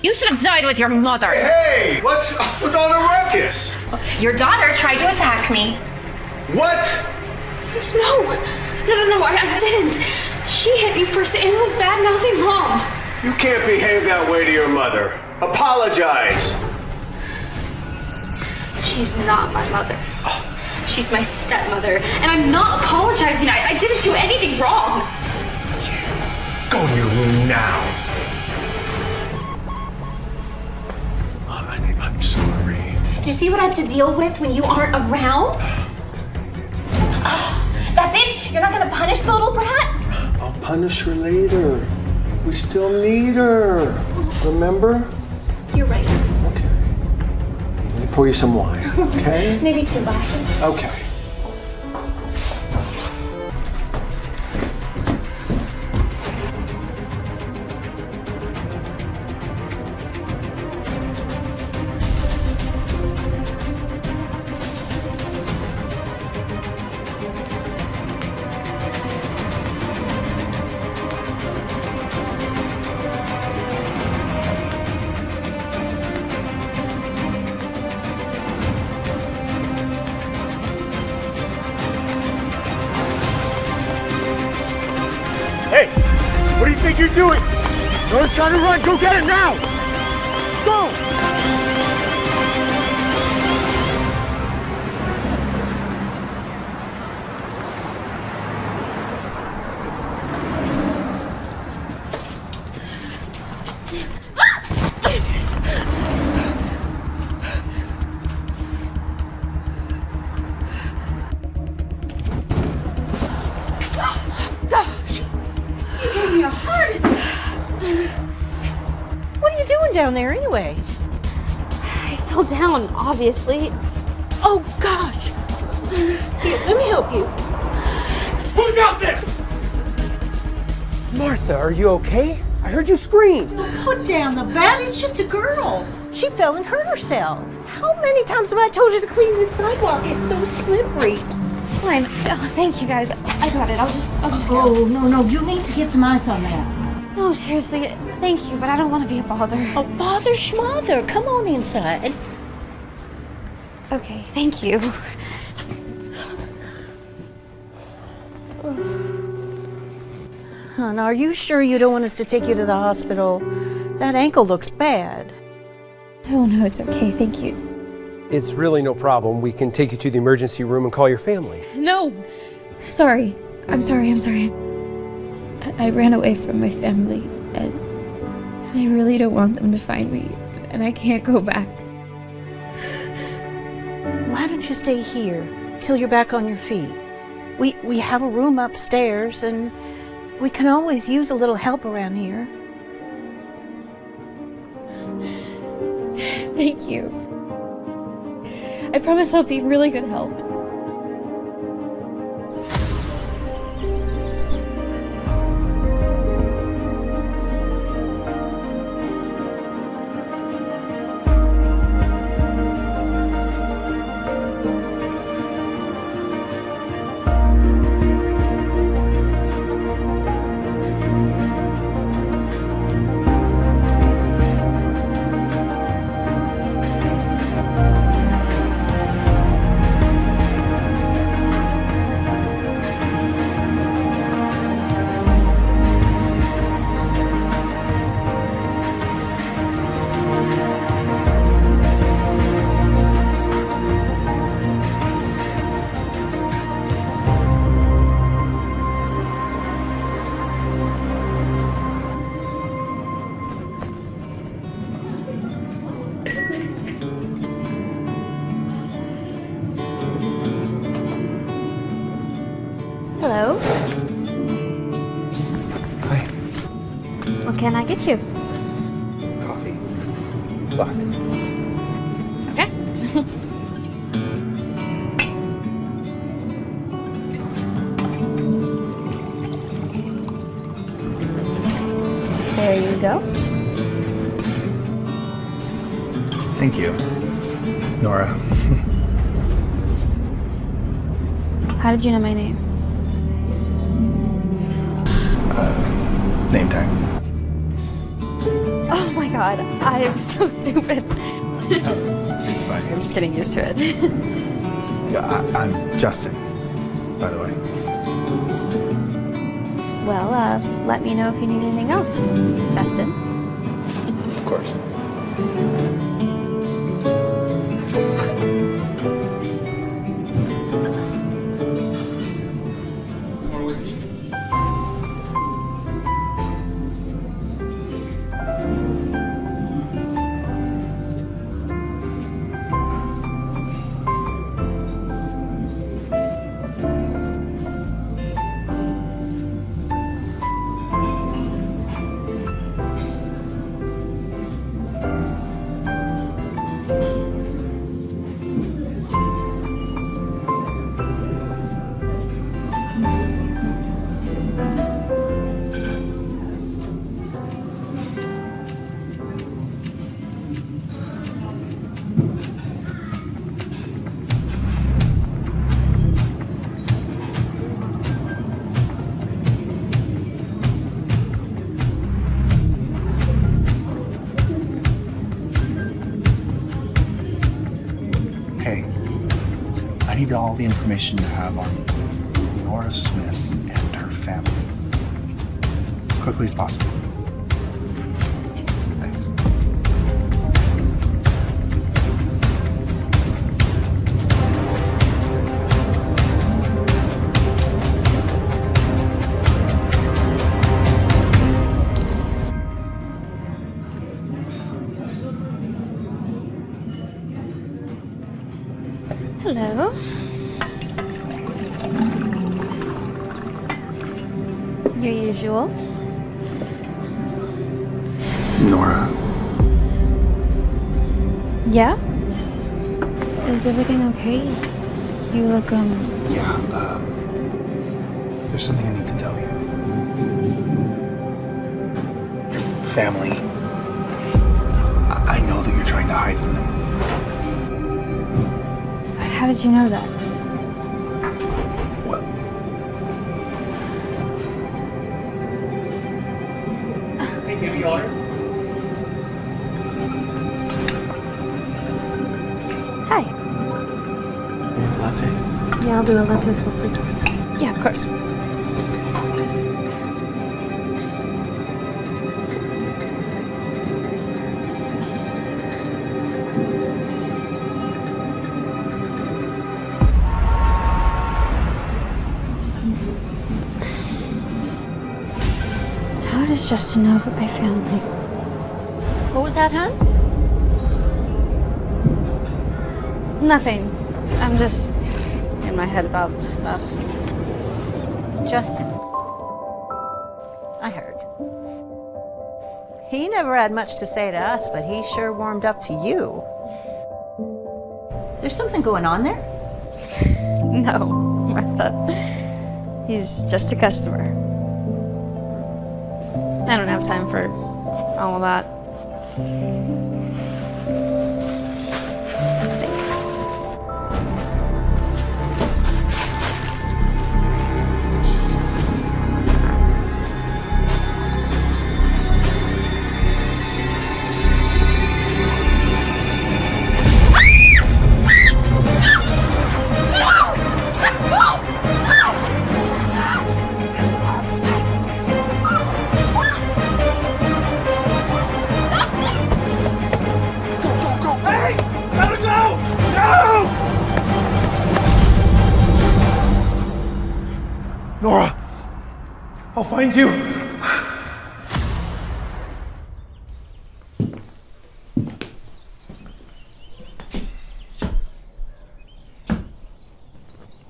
You should have died with your mother. Hey, what's up with all the ruckus? Your daughter tried to attack me. What? No, I didn't. She hit me first and was bad-mouthing Mom. You can't behave that way to your mother. Apologize. She's not my mother. She's my stepmother, and I'm not apologizing. I didn't do anything wrong. Go to your room now. Honey, I'm sorry. Do you see what I have to deal with when you aren't around? That's it? You're not gonna punish the little brat? I'll punish her later. We still need her. Remember? You're right. Okay. Let me pour you some wine, okay? Maybe 2 glasses. Okay. Hey, what do you think you're doing? Nora's trying to run. Go get it now. Go. What are you doing down there anyway? I fell down, obviously. Oh gosh! Here, let me help you. Who's out there? Martha, are you okay? I heard you scream. Put down the bat, it's just a girl. She fell and hurt herself. How many times have I told you to clean this sidewalk? It's so slippery. It's fine. Oh, thank you guys. I got it. I'll just go. Oh, no, you need to get some ice on that. No, seriously, thank you, but I don't want to be a bother. Oh, bother schmother, come on inside. Okay, thank you. Hon, are you sure you don't want us to take you to the hospital? That ankle looks bad. Oh, no, it's okay. Thank you. It's really no problem. We can take you to the emergency room and call your family. No! Sorry. I'm sorry. I ran away from my family, and I really don't want them to find me, and I can't go back. Why don't you stay here till you're back on your feet? We have a room upstairs, and we can always use a little help around here. Thank you. I promise I'll be really good help. Hello. Hi. What can I get you? Coffee. Black. Okay. There you go. Thank you, Nora. How did you know my name? Name tag. Oh my god, I am so stupid. It's fine. I'm just getting used to it. Yeah, I'm Justin, by the way. Well, let me know if you need anything else, Justin. Of course. More whiskey? Hey, I need all the information you have on Nora Smith and her family. As quickly as possible. Thanks. Hello. Your usual. Nora, Yeah? Is everything okay? You look, yeah, there's something I need to tell you. Your family, I know that you're trying to hide from them. But how did you know that? Well, Hey, give me order. Hi. latte. Yeah, I'll do a latte as well, please. Yeah, of course. How does Justin know about my family? What was that, hon? Nothing. I'm just in my head about stuff. Justin. I heard. He never had much to say to us, but he sure warmed up to you. Is there something going on there? No, Martha. He's just a customer. I don't have time for all of that. Thanks. Nora! I'll find you!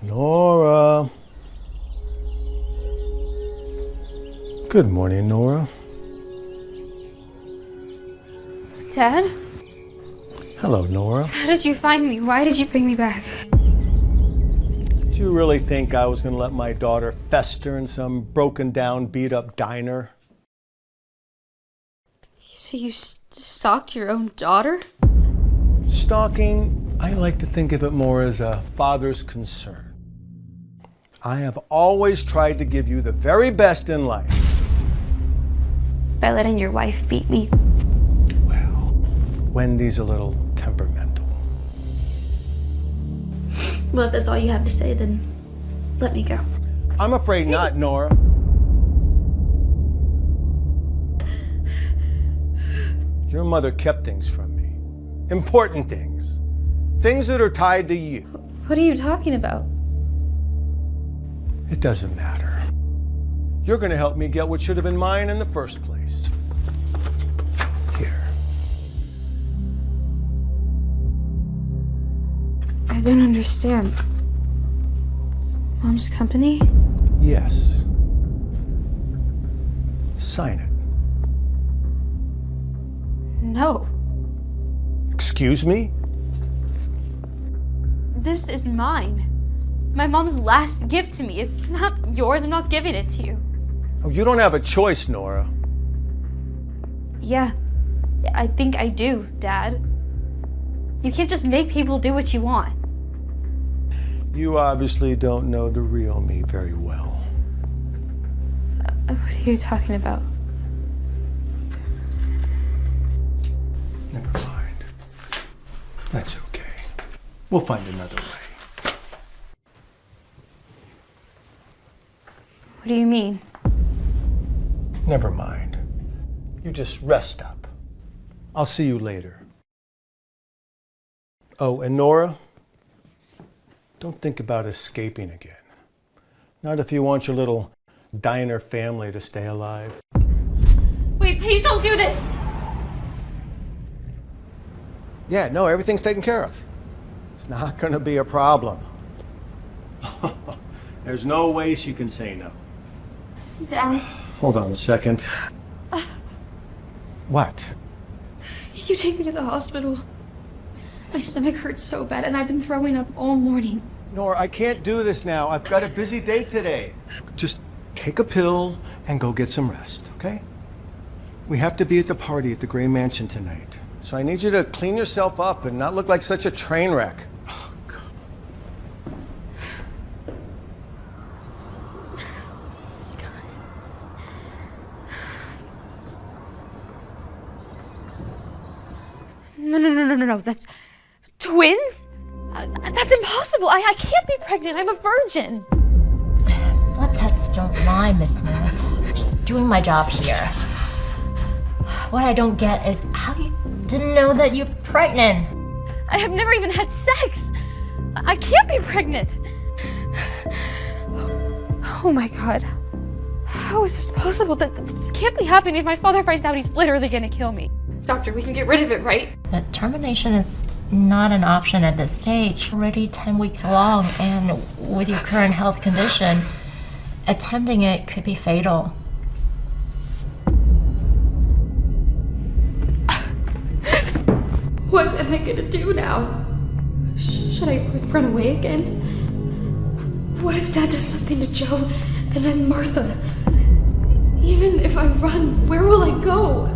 Nora. Good morning, Nora. Dad? Hello, Nora. How did you find me? Why did you bring me back? Do you really think I was going to let my daughter fester in some broken down, beat up diner? So you stalked your own daughter? Stalking, I like to think of it more as a father's concern. I have always tried to give you the very best in life. By letting your wife beat me? Wendy's a little temperamental. Well, if that's all you have to say, then let me go. I'm afraid not, Nora. Your mother kept things from me. Important things. Things that are tied to you. What are you talking about? It doesn't matter. You're gonna help me get what should have been mine in the first place. Here. I don't understand. Mom's company? Yes. Sign it. No. Excuse me? This is mine. My mom's last gift to me. It's not yours. I'm not giving it to you. Oh, you don't have a choice, Nora. Yeah, I think I do, Dad. You can't just make people do what you want. You obviously don't know the real me very well. What are you talking about? Never mind. That's okay. We'll find another way. What do you mean? Never mind. You just rest up. I'll see you later. Oh, and Nora, don't think about escaping again. Not if you want your little diner family to stay alive. Wait, please don't do this! Yeah, no, everything's taken care of. It's not gonna be a problem. There's no way she can say no. Dad. Hold on a second. What? Did you take me to the hospital? My stomach hurts so bad and I've been throwing up all morning. Nora, I can't do this now. I've got a busy day today. Just take a pill and go get some rest, okay? We have to be at the party at the Gray Mansion tonight. So I need you to clean yourself up and not look like such a train wreck. Oh, God. No. That's twins? That's impossible. I can't be pregnant. I'm a virgin. Blood tests don't lie, Miss Smith. I'm just doing my job here. What I don't get is how you didn't know that you're pregnant. I have never even had sex. I can't be pregnant. Oh my God. How is this possible? This can't be happening. If my father finds out, he's literally gonna kill me. Doctor, we can get rid of it, right? But termination is not an option at this stage. Already 10 weeks along, and with your current health condition, attempting it could be fatal. What am I gonna do now? Should I run away again? What if Dad does something to Joe and then Martha? Even if I run, where will I go?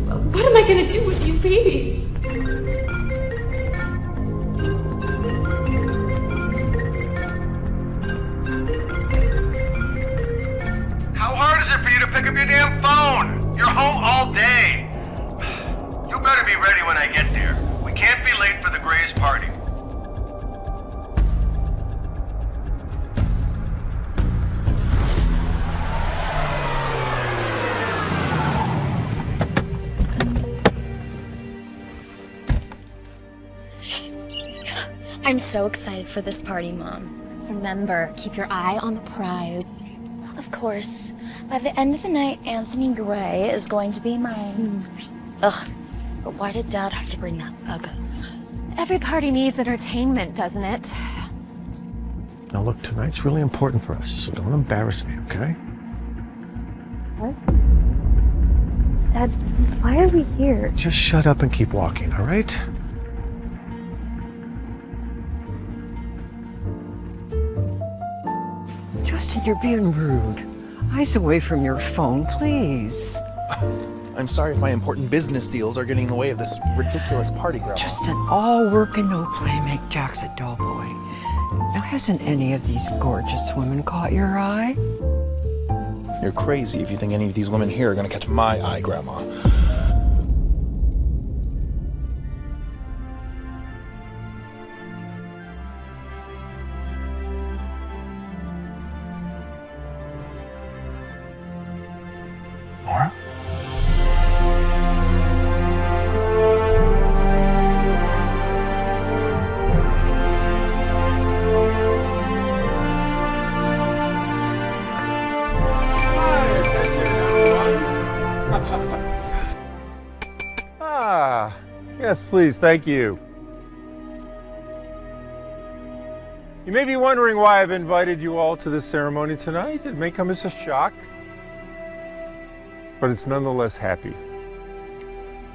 What am I gonna do with these babies? How hard is it for you to pick up your damn phone? You're home all day. You better be ready when I get there. We can't be late for the Grays' party. I'm so excited for this party, Mom. Remember, keep your eye on the prize. Of course. By the end of the night, Anthony Gray is going to be mine. Ugh, but why did Dad have to bring that bug up? Every party needs entertainment, doesn't it? Now look, tonight's really important for us, so don't embarrass me, okay? What? Dad, why are we here? Just shut up and keep walking, all right? Justin, you're being rude. Eyes away from your phone, please. I'm sorry if my important business deals are getting in the way of this ridiculous party, Grandma. Justin, all work and no play make Jack's a dull boy. Now, hasn't any of these gorgeous women caught your eye? You're crazy if you think any of these women here are gonna catch my eye, Grandma. Yes, please, thank you. You may be wondering why I've invited you all to this ceremony tonight. It may come as a shock, but it's nonetheless happy.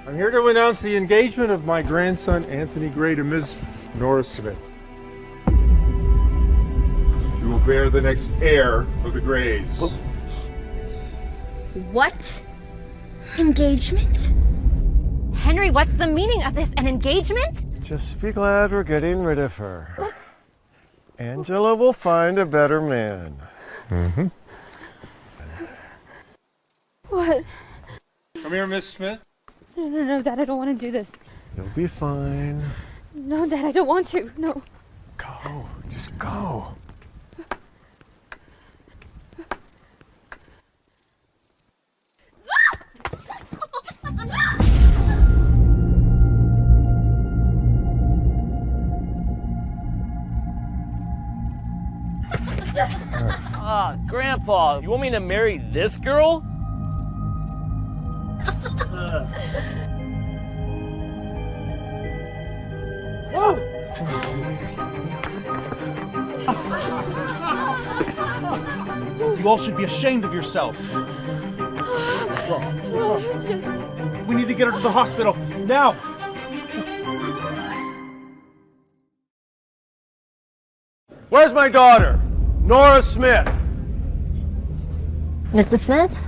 I'm here to announce the engagement of my grandson, Anthony Gray, to Ms. Nora Smith. You will bear the next heir of the Grays. What? Engagement? Henry, what's the meaning of this? An engagement? Just be glad we're getting rid of her. Angela will find a better man. Mm-hmm. What? Come here, Miss Smith. No, Dad, I don't want to do this. You'll be fine. No, Dad, I don't want to. No. Go. Just go. Grandpa, you want me to marry this girl? You all should be ashamed of yourselves. We need to get her to the hospital, now! Where's my daughter? Nora Smith. Mr. Smith?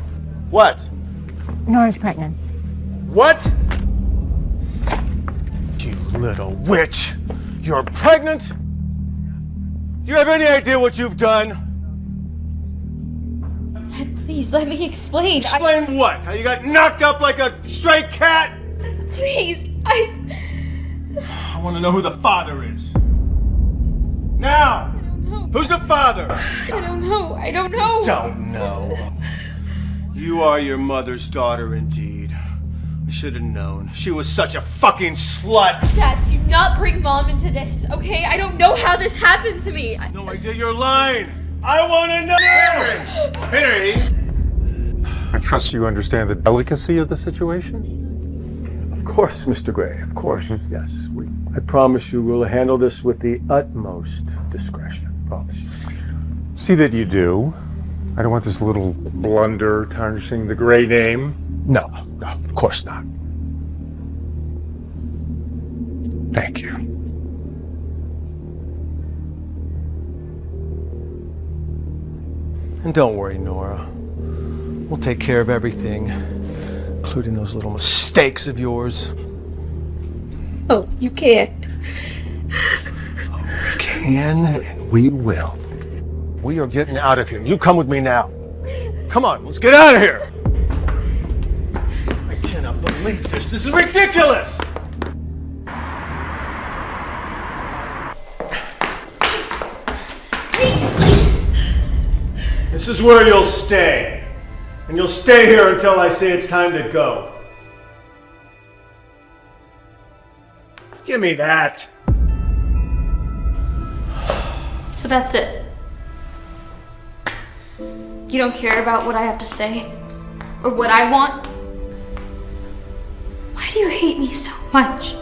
What? Nora's pregnant. What? You little witch! You're pregnant? Do you have any idea what you've done? Dad, please let me explain. Explain what? How you got knocked up like a stray cat? Please, I want to know who the father is. Now! Who's the father? I don't know. I don't know. Don't know. You are your mother's daughter indeed. I should have known. She was such a fucking slut. Dad, do not bring Mom into this, okay? I don't know how this happened to me. No idea you're lying. I want to know. Henry! I trust you understand the delicacy of the situation? Of course, Mr. Gray, of course. Yes, I promise you we'll handle this with the utmost discretion. Promise you. See that you do. I don't want this little blunder tarnishing the Gray name. No, of course not. Thank you. And don't worry, Nora. We'll take care of everything, including those little mistakes of yours. Oh, you can't. We can and we will. We are getting out of here. You come with me now. Come on, let's get out of here. I cannot believe this. This is ridiculous. This is where you'll stay. And you'll stay here until I say it's time to go. Give me that. So that's it. You don't care about what I have to say? Or what I want? Why do you hate me so much?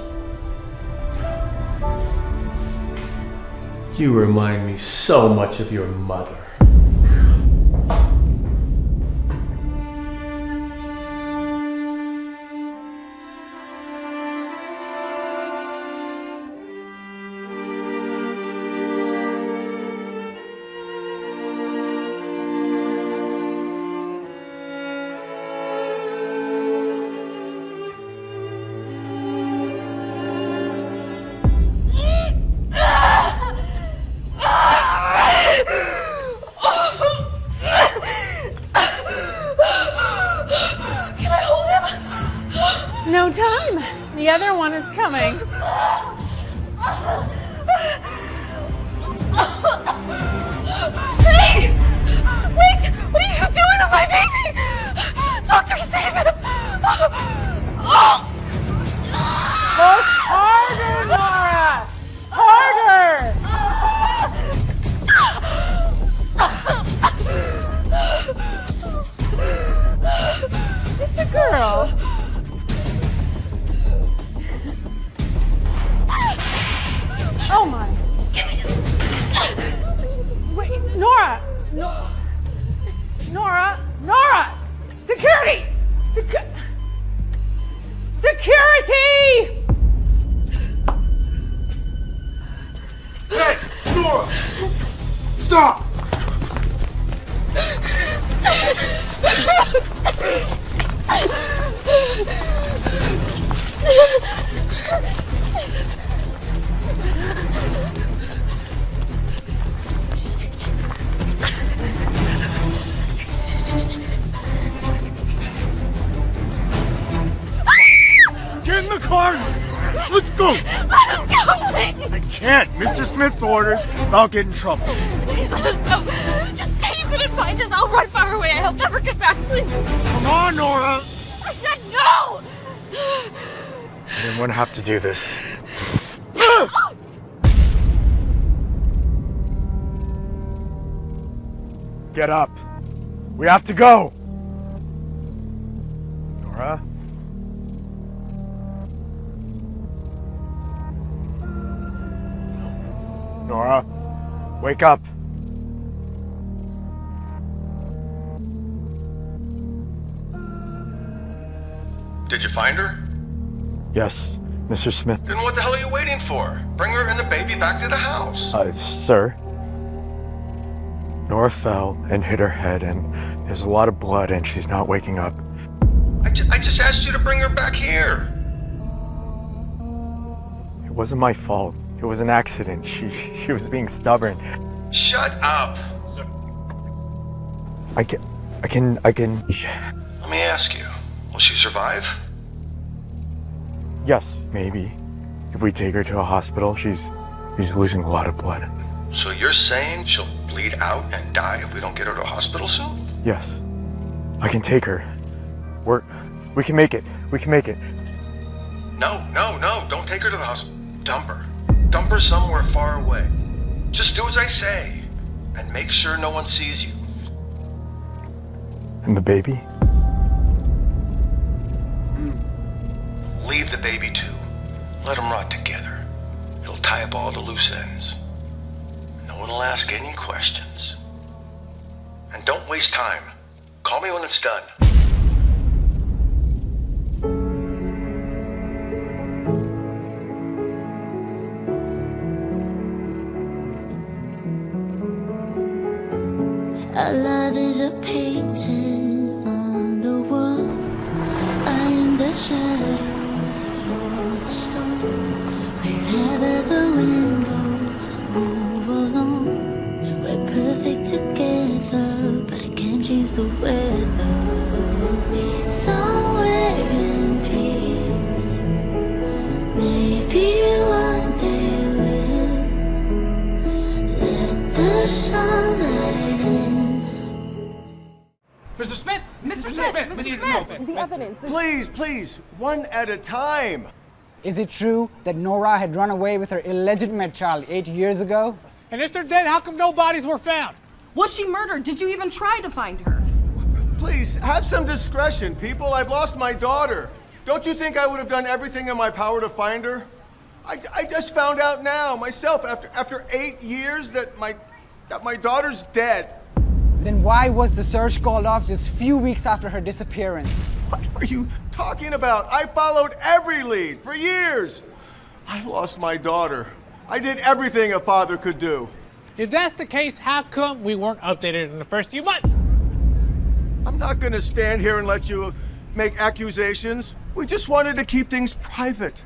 You remind me so much of your mother. No time. The other one is coming. Hey! Wait! What are you doing to my baby? Doctor, save him! Push harder, Nora! Harder! It's a girl. Security! Hey, Nora! Stop! Get in the car! Let's go! Let us go! I can't! Mr. Smith's orders, I'll get in trouble. Please let us go. Just say you couldn't find us. I'll run far away. I'll never get back, please. Come on, Nora! I said no! I didn't want to have to do this. Get up. We have to go. Nora? Nora, wake up. Did you find her? Yes, Mr. Smith. Then what the hell are you waiting for? Bring her and the baby back to the house. Sir. Nora fell and hit her head, and there's a lot of blood, and she's not waking up. I just asked you to bring her back here. It wasn't my fault. It was an accident. She was being stubborn. Shut up. I can. Let me ask you, will she survive? Yes, maybe. If we take her to a hospital, she's losing a lot of blood. So you're saying she'll bleed out and die if we don't get her to a hospital soon? Yes. I can take her. We can make it. We can make it. No, don't take her to the hospital. Dump her. Dump her somewhere far away. Just do as I say, and make sure no one sees you. And the baby? Leave the baby too. Let them rot together. It'll tie up all the loose ends. No one will ask any questions. And don't waste time. Call me when it's done. Our love is a painting on the wall. I am the shadows, you're the storm. Wherever the wind blows, I move along. We're perfect together, but I can't change the weather. It's somewhere in peace. Maybe one day we'll let the sunlight in. Mr. Smith! Mr. Smith! The evidence. Please, one at a time. Is it true that Nora had run away with her illegitimate child 8 years ago? And if they're dead, how come no bodies were found? Was she murdered? Did you even try to find her? Please, have some discretion, people. I've lost my daughter. Don't you think I would have done everything in my power to find her? I just found out now, myself, after 8 years that my daughter's dead. Then why was the search called off just few weeks after her disappearance? What are you talking about? I followed every lead for years. I lost my daughter. I did everything a father could do. If that's the case, how come we weren't updated in the first few months? I'm not gonna stand here and let you make accusations. We just wanted to keep things private.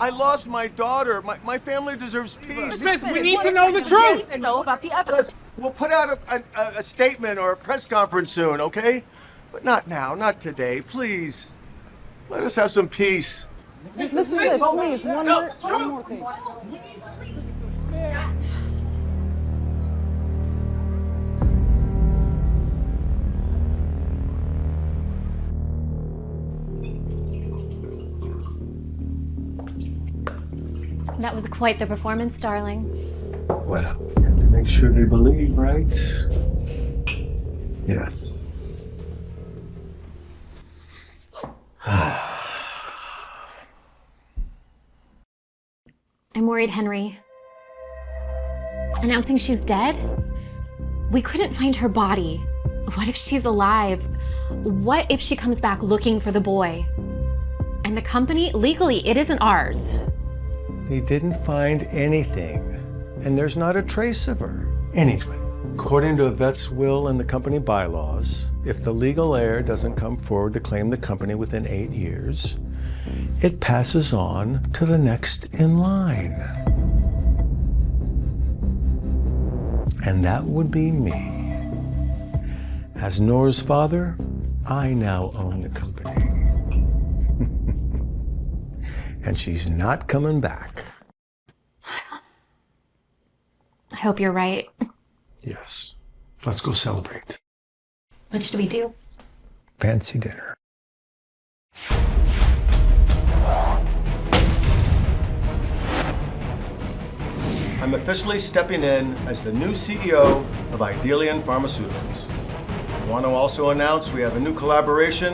I lost my daughter. My family deserves peace. Smith, we need to know the truth. To know about the evidence. We'll put out a statement or a press conference soon, okay? But not now, not today. Please, let us have some peace. Mr. Smith, please, one more thing. That was quite the performance, darling. Well, you have to make sure they believe, right? Yes. I'm worried, Henry. Announcing she's dead? We couldn't find her body. What if she's alive? What if she comes back looking for the boy? And And the company, legally, it isn't ours. They didn't find anything, and there's not a trace of her. Anyway, according to Yvette's will and the company bylaws, if the legal heir doesn't come forward to claim the company within 8 years, it passes on to the next in line. And that would be me. As Nora's father, I now own the company. And she's not coming back. I hope you're right. Yes. Let's go celebrate. What should we do? Fancy dinner. I'm officially stepping in as the new CEO of Idelian Pharmaceuticals. I want to also announce we have a new collaboration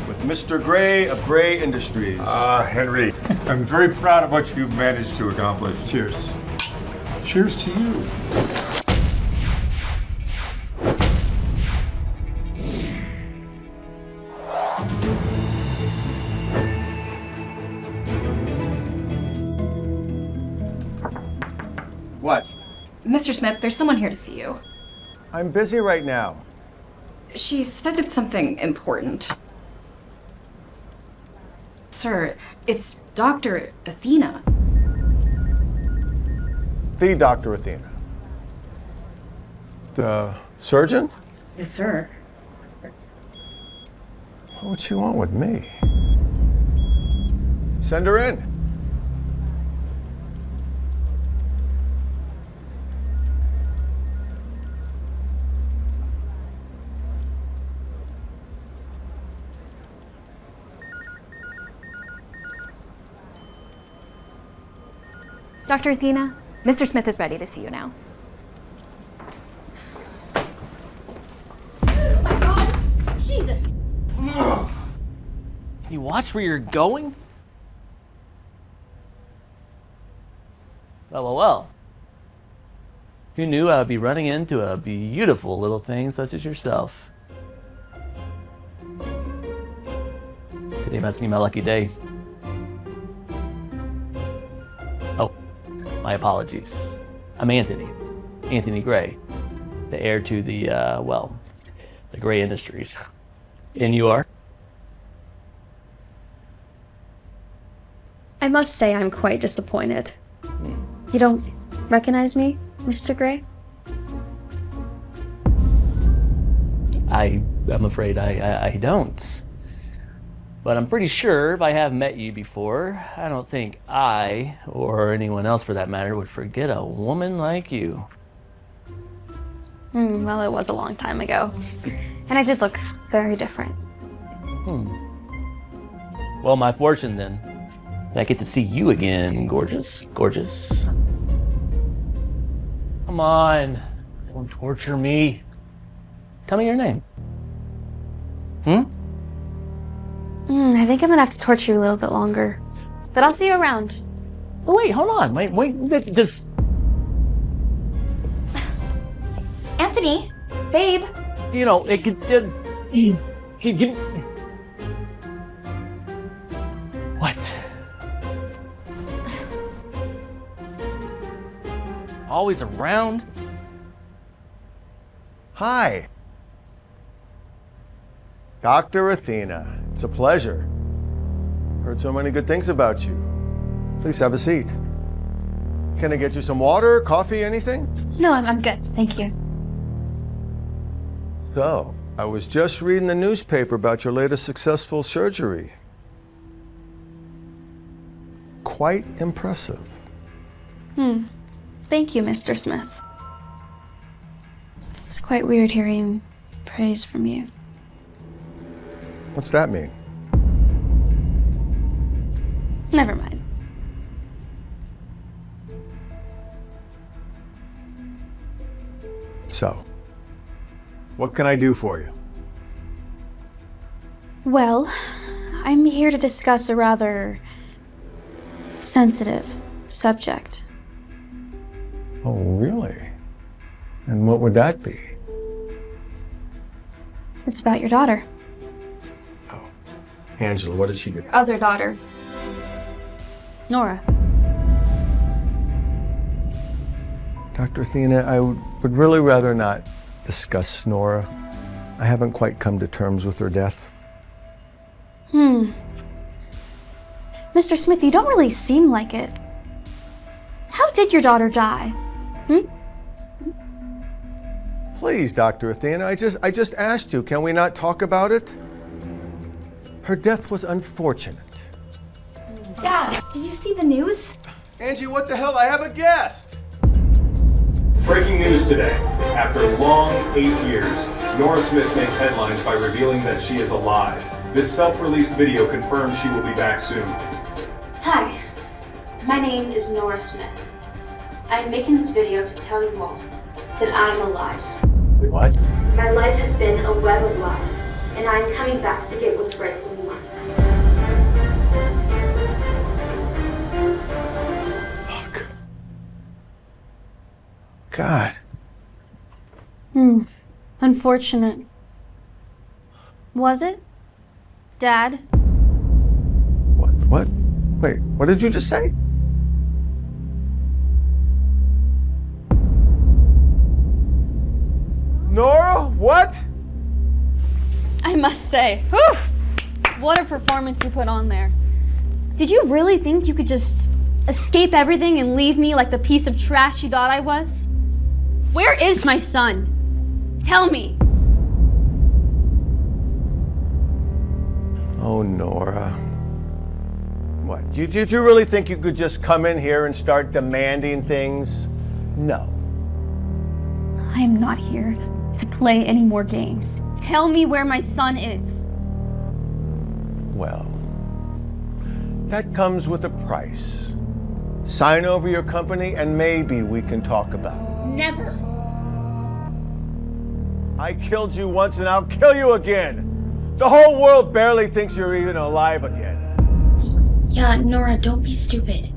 with Mr. Gray of Gray Industries. Henry, I'm very proud of what you've managed to accomplish. Cheers. Cheers to you. What? Mr. Smith, there's someone here to see you. I'm busy right now. She says it's something important. Sir, it's Dr. Athena. The Dr. Athena. The surgeon? Yes, sir. What would she want with me? Send her in. Dr. Athena, Mr. Smith is ready to see you now. Oh my God! Jesus! You watch where you're going? Well. Who knew I'd be running into a beautiful little thing such as yourself? Today must be my lucky day. Oh, my apologies. I'm Anthony Gray, the heir to the Gray Industries. And you are? I must say I'm quite disappointed. You don't recognize me, Mr. Gray? I'm afraid I don't. But I'm pretty sure if I have met you before, I don't think I, or anyone else for that matter, would forget a woman like you. Well, it was a long time ago. And I did look very different. Well, my fortune then. I get to see you again, gorgeous. Come on, don't torture me. Tell me your name. I think I'm gonna have to torture you a little bit longer. But I'll see you around. Oh, wait, hold on. Wait, just... Anthony, babe. You know, it could... What? Always around? Hi. Dr. Athena. It's a pleasure. Heard so many good things about you. Please have a seat. Can I get you some water, coffee, anything? No, I'm good. Thank you. So, I was just reading the newspaper about your latest successful surgery. Quite impressive. Thank you, Mr. Smith. It's quite weird hearing praise from you. What's that mean? Never mind. So, what can I do for you? Well, I'm here to discuss a rather sensitive subject. Oh, really? And what would that be? It's about your daughter. Angela, what did she do? Other daughter. Nora. Dr. Athena, I would really rather not discuss Nora. I haven't quite come to terms with her death. Mr. Smith, you don't really seem like it. How did your daughter die? Please, Dr. Athena, I just asked you, can we not talk about it? Her death was unfortunate. Dad, did you see the news? Angie, what the hell? I have a guest! Breaking news today. After long 8 years, Nora Smith makes headlines by revealing that she is alive. This self-released video confirms she will be back soon. Hi, my name is Nora Smith. I am making this video to tell you all that I'm alive. What? My life has been a web of lies, and I am coming back to get what's rightfully mine. Fuck. God. Unfortunate. Was it? Dad? What? Wait, what did you just say? Nora, what? I must say, what a performance you put on there. Did you really think you could just escape everything and leave me like the piece of trash you thought I was? Where is my son? Tell me. Oh, Nora. What? Did you really think you could just come in here and start demanding things? No. I am not here to play any more games. Tell me where my son is. Well, that comes with a price. Sign over your company and maybe we can talk about it. Never. I killed you once and I'll kill you again. The whole world barely thinks you're even alive again. Yeah, Nora, don't be stupid.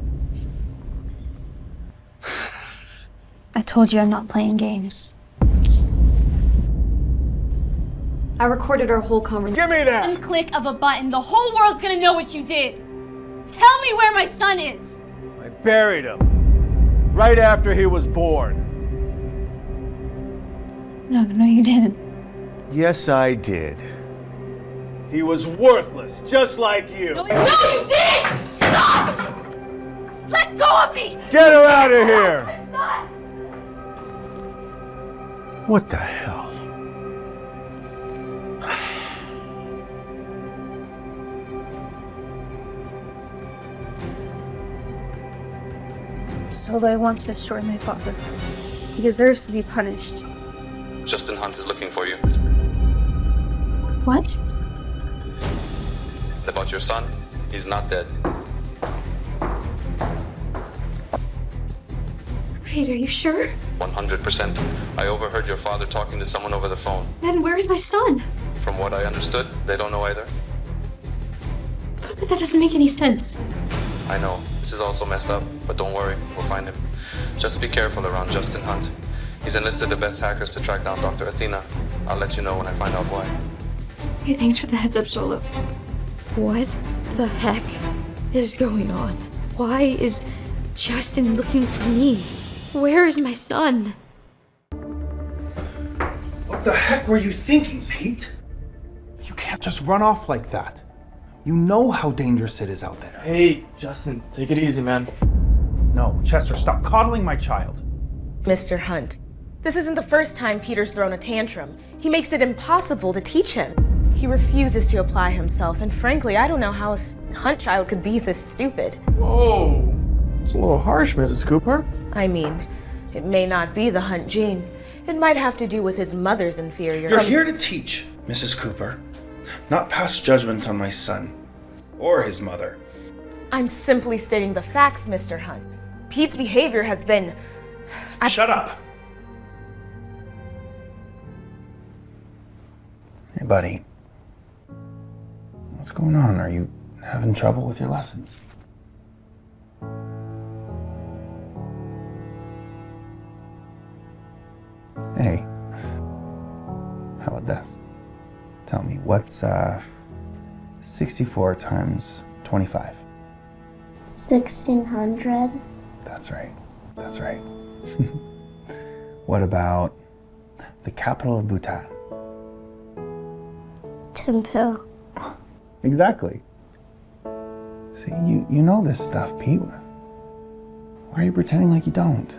I told you I'm not playing games. I recorded our whole conversation. Give me that! One click of a button, the whole world's gonna know what you did. Tell me where my son is. I buried him right after he was born. No, you didn't. Yes, I did. He was worthless, just like you. No, you didn't! Stop! Let go of me! Get her out of here! What the hell? Solo wants to destroy my father. He deserves to be punished. Justin Hunt is looking for you. What? About your son, he's not dead. Wait, are you sure? 100%. I overheard your father talking to someone over the phone. Then where's my son? From what I understood, they don't know either. But that doesn't make any sense. I know, this is also messed up, but don't worry, we'll find him. Just be careful around Justin Hunt. He's enlisted the best hackers to track down Dr. Athena. I'll let you know when I find out why. Okay, thanks for the heads up, Solo. What the heck is going on? Why is Justin looking for me? Where is my son? What the heck were you thinking, Pete? You can't just run off like that. You know how dangerous it is out there. Hey, Justin, take it easy, man. No, Chester, stop coddling my child. Mr. Hunt, this isn't the first time Peter's thrown a tantrum. He makes it impossible to teach him. He refuses to apply himself, and frankly, I don't know how a Hunt child could be this stupid. Whoa, it's a little harsh, Mrs. Cooper. I mean, it may not be the Hunt gene. It might have to do with his mother's inferior. You're here to teach, Mrs. Cooper, not pass judgment on my son or his mother. I'm simply stating the facts, Mr. Hunt. Pete's behavior has been... Shut up! Hey, buddy. What's going on? Are you having trouble with your lessons? Hey, how about this? Tell me, what's 64 times 25. 1600. That's right. That's right. What about the capital of Bhutan? Thimphu. Exactly. See, you know this stuff, Pete. Why are you pretending like you don't?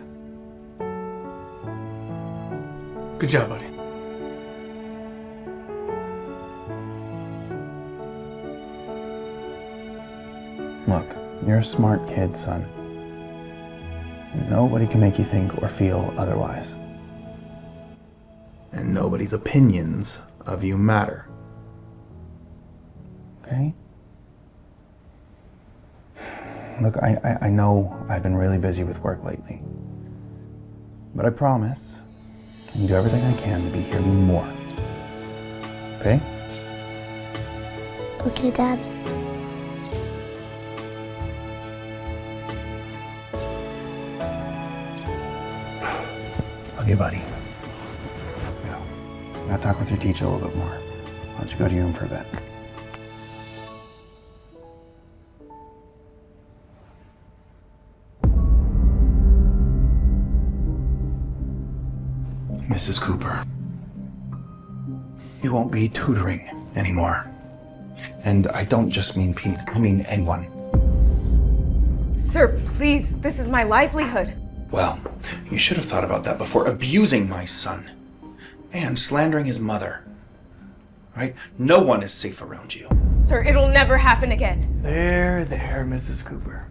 Good job, buddy. Look, you're a smart kid, son. Nobody can make you think or feel otherwise. And nobody's opinions of you matter. Okay? Look, I know I've been really busy with work lately. But I promise I can do everything I can to be here more. Okay? Okay, Dad. Okay, buddy. Now talk with your teacher a little bit more. Why don't you go to your room for a bit? Mrs. Cooper, you won't be tutoring anymore. And I don't just mean Pete, I mean anyone. Sir, please, this is my livelihood. Well, you should have thought about that before abusing my son and slandering his mother. Right? No one is safe around you. Sir, it'll never happen again. There, Mrs. Cooper.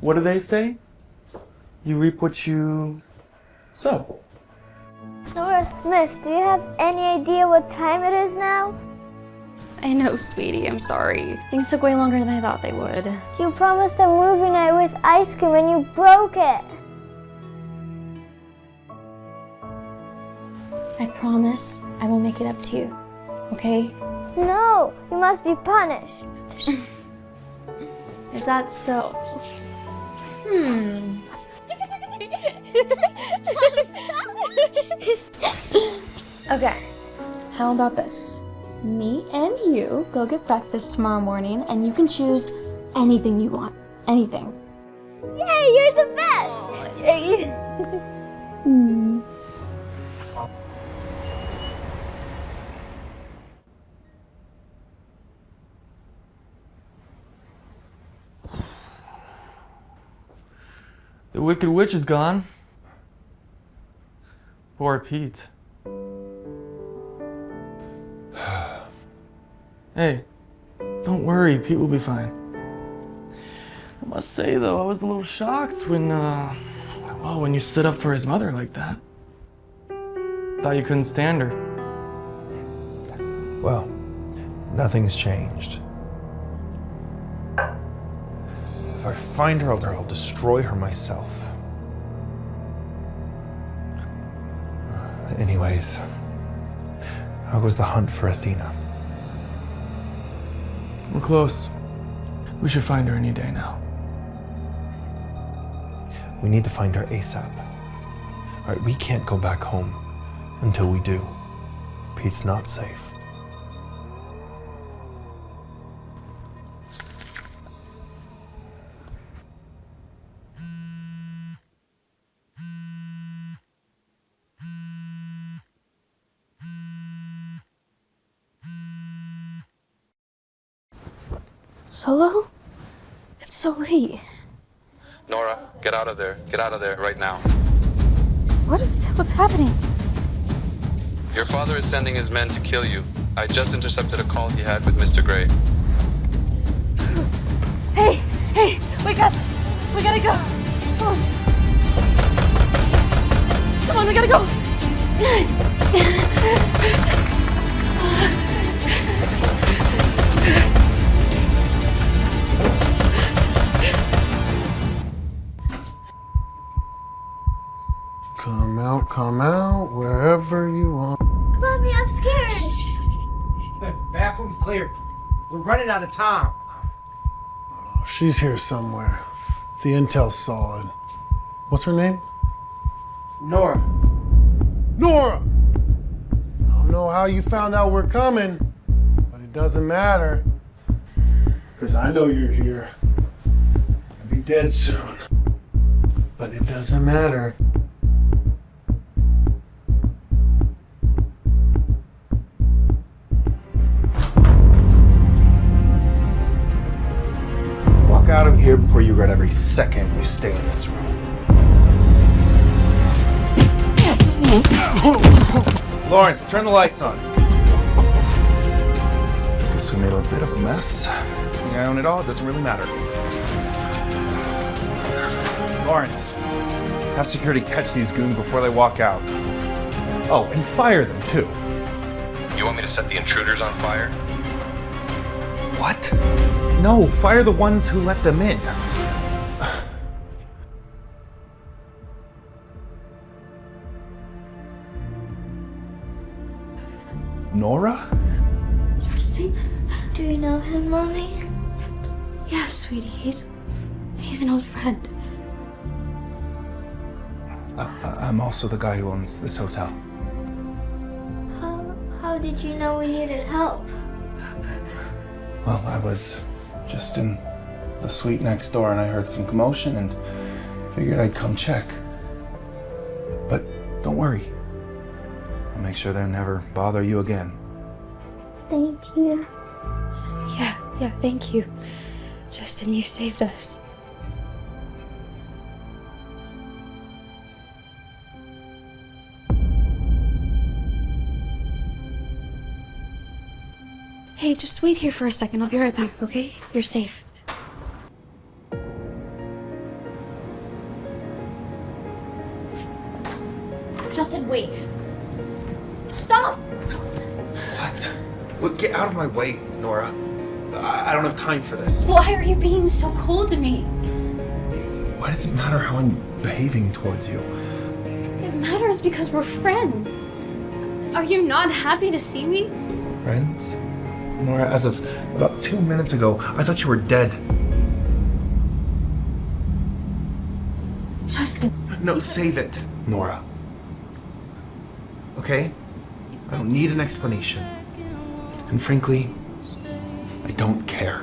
What do they say? You reap what you sow. Nora Smith, do you have any idea what time it is now? I know, sweetie. I'm sorry. Things took way longer than I thought they would. You promised a movie night with ice cream and you broke it. I promise I will make it up to you, okay? No, you must be punished. Is that so? Okay, how about this? Me and you go get breakfast tomorrow morning and you can choose anything you want. Anything. Yay, you're the best! Yay. The Wicked Witch is gone. Poor Pete. Hey, don't worry, Pete will be fine. I must say though, I was a little shocked when you stood up for his mother like that. Thought you couldn't stand her. Well, nothing's changed. If I find her, I'll destroy her myself. Anyways, how goes the hunt for Athena? We're close. We should find her any day now. We need to find her ASAP. All right, we can't go back home until we do. Pete's not safe. Solo? It's so late. Nora, get out of there. Get out of there right now. What's happening? Your father is sending his men to kill you. I just intercepted a call he had with Mr. Gray. Hey, wake up! We gotta go! Come on, we gotta go! Come out, wherever you want. Mommy, I'm scared. The bathroom's clear. We're running out of time. She's here somewhere. The intel's solid. What's her name? Nora. Nora! I don't know how you found out we're coming, but it doesn't matter. Because I know you're here. I'll be dead soon. But it doesn't matter. Walk out of here before you regret every second you stay in this room. Lawrence, turn the lights on. Guess we made a bit of a mess. Good thing I own it all, it doesn't really matter. Lawrence, have security catch these goons before they walk out. Oh, and fire them too. You want me to set the intruders on fire? What? No, fire the ones who let them in. Nora? Justin? Do you know him, Mommy? Yes, sweetie. He's an old friend. I'm also the guy who owns this hotel. How did you know we needed help? Well, I was just in the suite next door and I heard some commotion and figured I'd come check. But don't worry. I'll make sure they never bother you again. Thank you. Yeah, thank you. Justin, you saved us. Hey, just wait here for a second. I'll be right back, okay? You're safe. Justin, wait. Stop! What? Look, get out of my way, Nora. I don't have time for this. Why are you being so cold to me? Why does it matter how I'm behaving towards you? It matters because we're friends. Are you not happy to see me? Friends? Nora, as of about 2 minutes ago, I thought you were dead. Justin. No, save it, Nora. Okay? I don't need an explanation. And frankly, I don't care.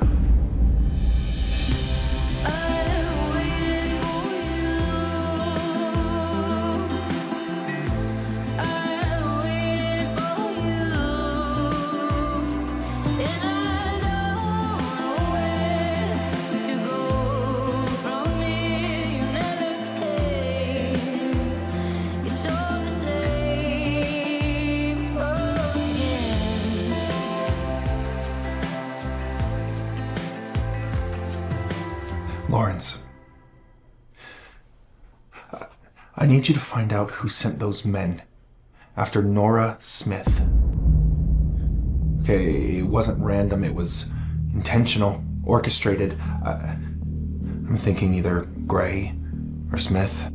Lawrence, I need you to find out who sent those men after Nora Smith. Okay, it wasn't random, it was intentional, orchestrated. I'm thinking either Gray or Smith.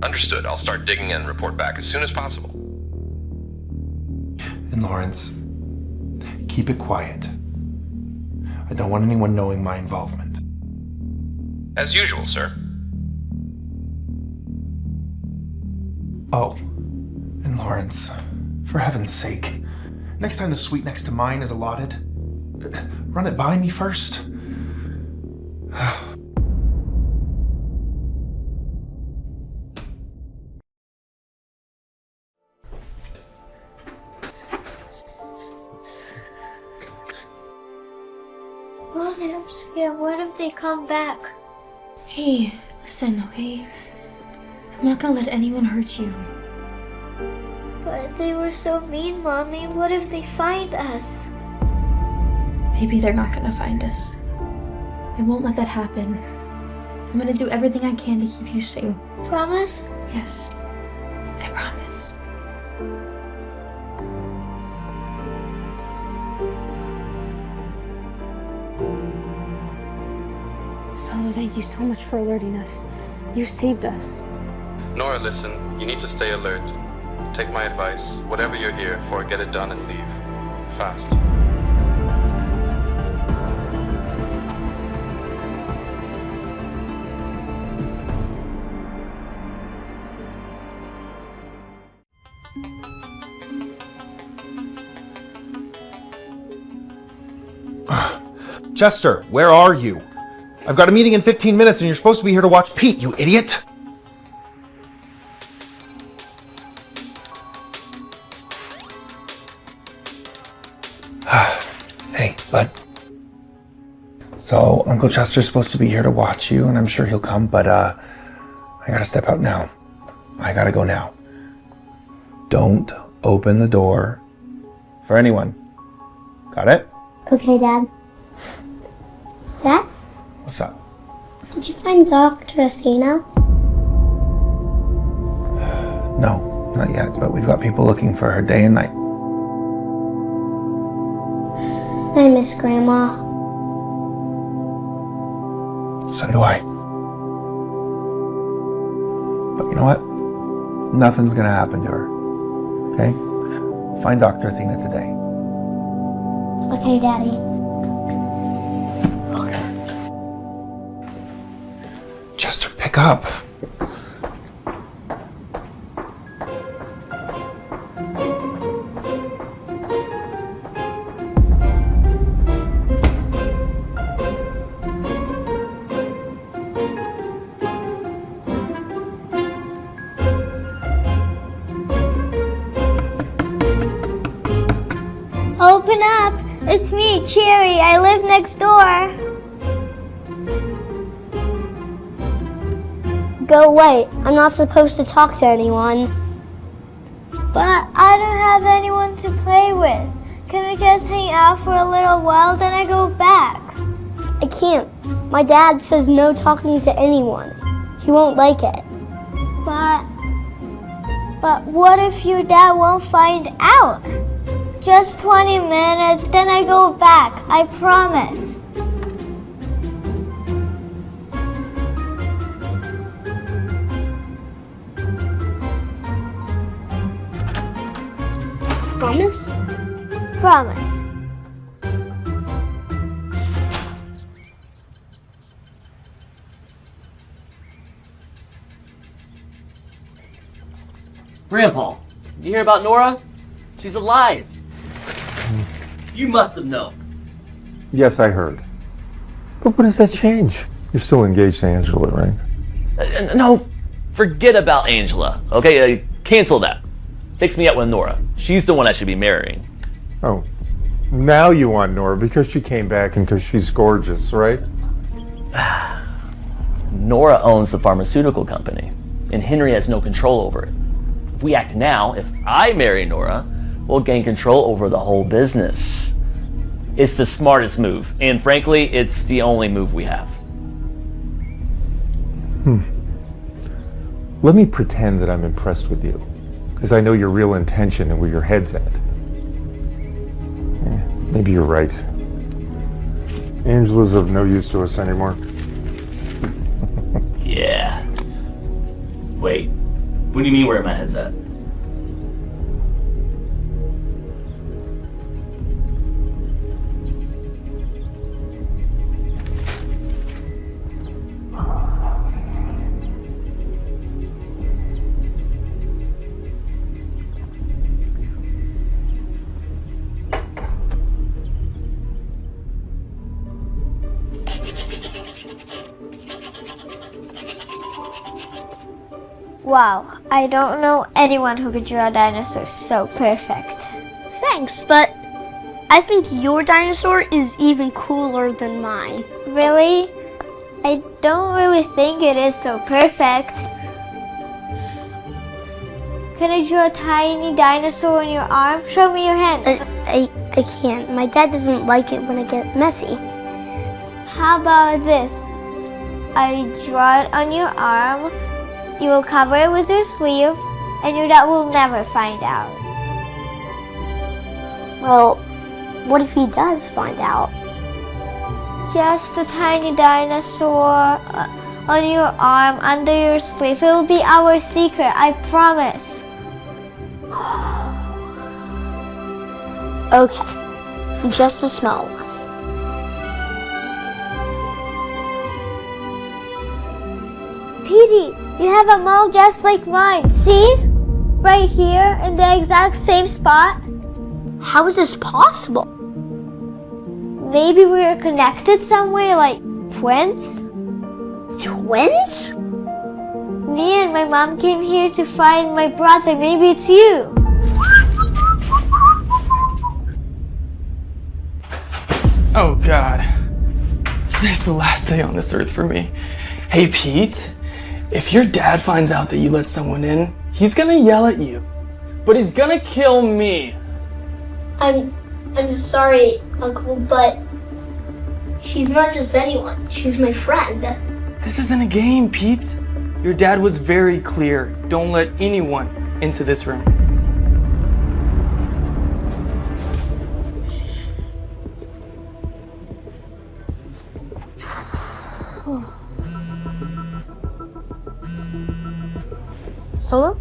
Understood. I'll start digging in and report back as soon as possible. And Lawrence, keep it quiet. I don't want anyone knowing my involvement. As usual, sir. Oh, and Lawrence, for heaven's sake, next time the suite next to mine is allotted, run it by me first. Mommy, I'm scared. What if they come back? Hey, listen, okay? I'm not gonna let anyone hurt you. But they were so mean, Mommy. What if they find us? Maybe they're not gonna find us. I won't let that happen. I'm gonna do everything I can to keep you safe. Promise? Yes, I promise. Solo, thank you so much for alerting us. You saved us. Nora, listen. You need to stay alert. Take my advice. Whatever you're here for, get it done and leave. Fast. Chester, where are you? I've got a meeting in 15 minutes and you're supposed to be here to watch Pete, you idiot! Hey, bud. So, Uncle Chester's supposed to be here to watch you, and I'm sure he'll come, but I gotta step out now. I gotta go now. Don't open the door for anyone. Got it? Okay, Dad. Dad? What's up? Did you find Dr. Athena? No, not yet, but we've got people looking for her day and night. I miss Grandma. So do I. But you know what? Nothing's gonna happen to her. Okay? Find Dr. Athena today. Okay, Daddy. Chester, pick up. Open up! It's me, Cherry. I live next door. Go away. I'm not supposed to talk to anyone. But I don't have anyone to play with. Can we just hang out for a little while, then I go back? I can't. My dad says no talking to anyone. He won't like it. But what if your dad won't find out? Just 20 minutes, then I go back. I promise. Promise? Promise. Grandpa, you hear about Nora? She's alive. You must have known. Yes, I heard. But what does that change? You're still engaged to Angela, right? No, forget about Angela. Okay, cancel that. Fix me up with Nora. She's the one I should be marrying. Oh, now you want Nora because she came back and because she's gorgeous, right? Nora owns the pharmaceutical company, and Henry has no control over it. If we act now, if I marry Nora, we'll gain control over the whole business. It's the smartest move, and frankly, it's the only move we have. Let me pretend that I'm impressed with you, because I know your real intention and where your head's at. Maybe you're right. Angela's of no use to us anymore. Yeah. Wait, what do you mean where my head's at? Wow, I don't know anyone who could draw a dinosaur so perfect. Thanks, but I think your dinosaur is even cooler than mine. Really? I don't really think it is so perfect. Can I draw a tiny dinosaur on your arm? Show me your hand. I can't. My dad doesn't like it when I get messy. How about this? I draw it on your arm. You will cover it with your sleeve, and your dad will never find out. Well, what if he does find out? Just a tiny dinosaur on your arm, under your sleeve. It will be our secret, I promise. Okay, just a small one. Petey, you have a mole just like mine. See? Right here in the exact same spot. How is this possible? maybe we were connected some way, like twins? Twins? Me and my mom came here to find my brother. Maybe it's you. Oh God. Today's the last day on this earth for me. Hey Pete, if your dad finds out that you let someone in, he's gonna yell at you. But he's gonna kill me. I'm sorry, Uncle, but she's not just anyone. She's my friend. This isn't a game, Pete. Your dad was very clear. Don't let anyone into this room. Solo?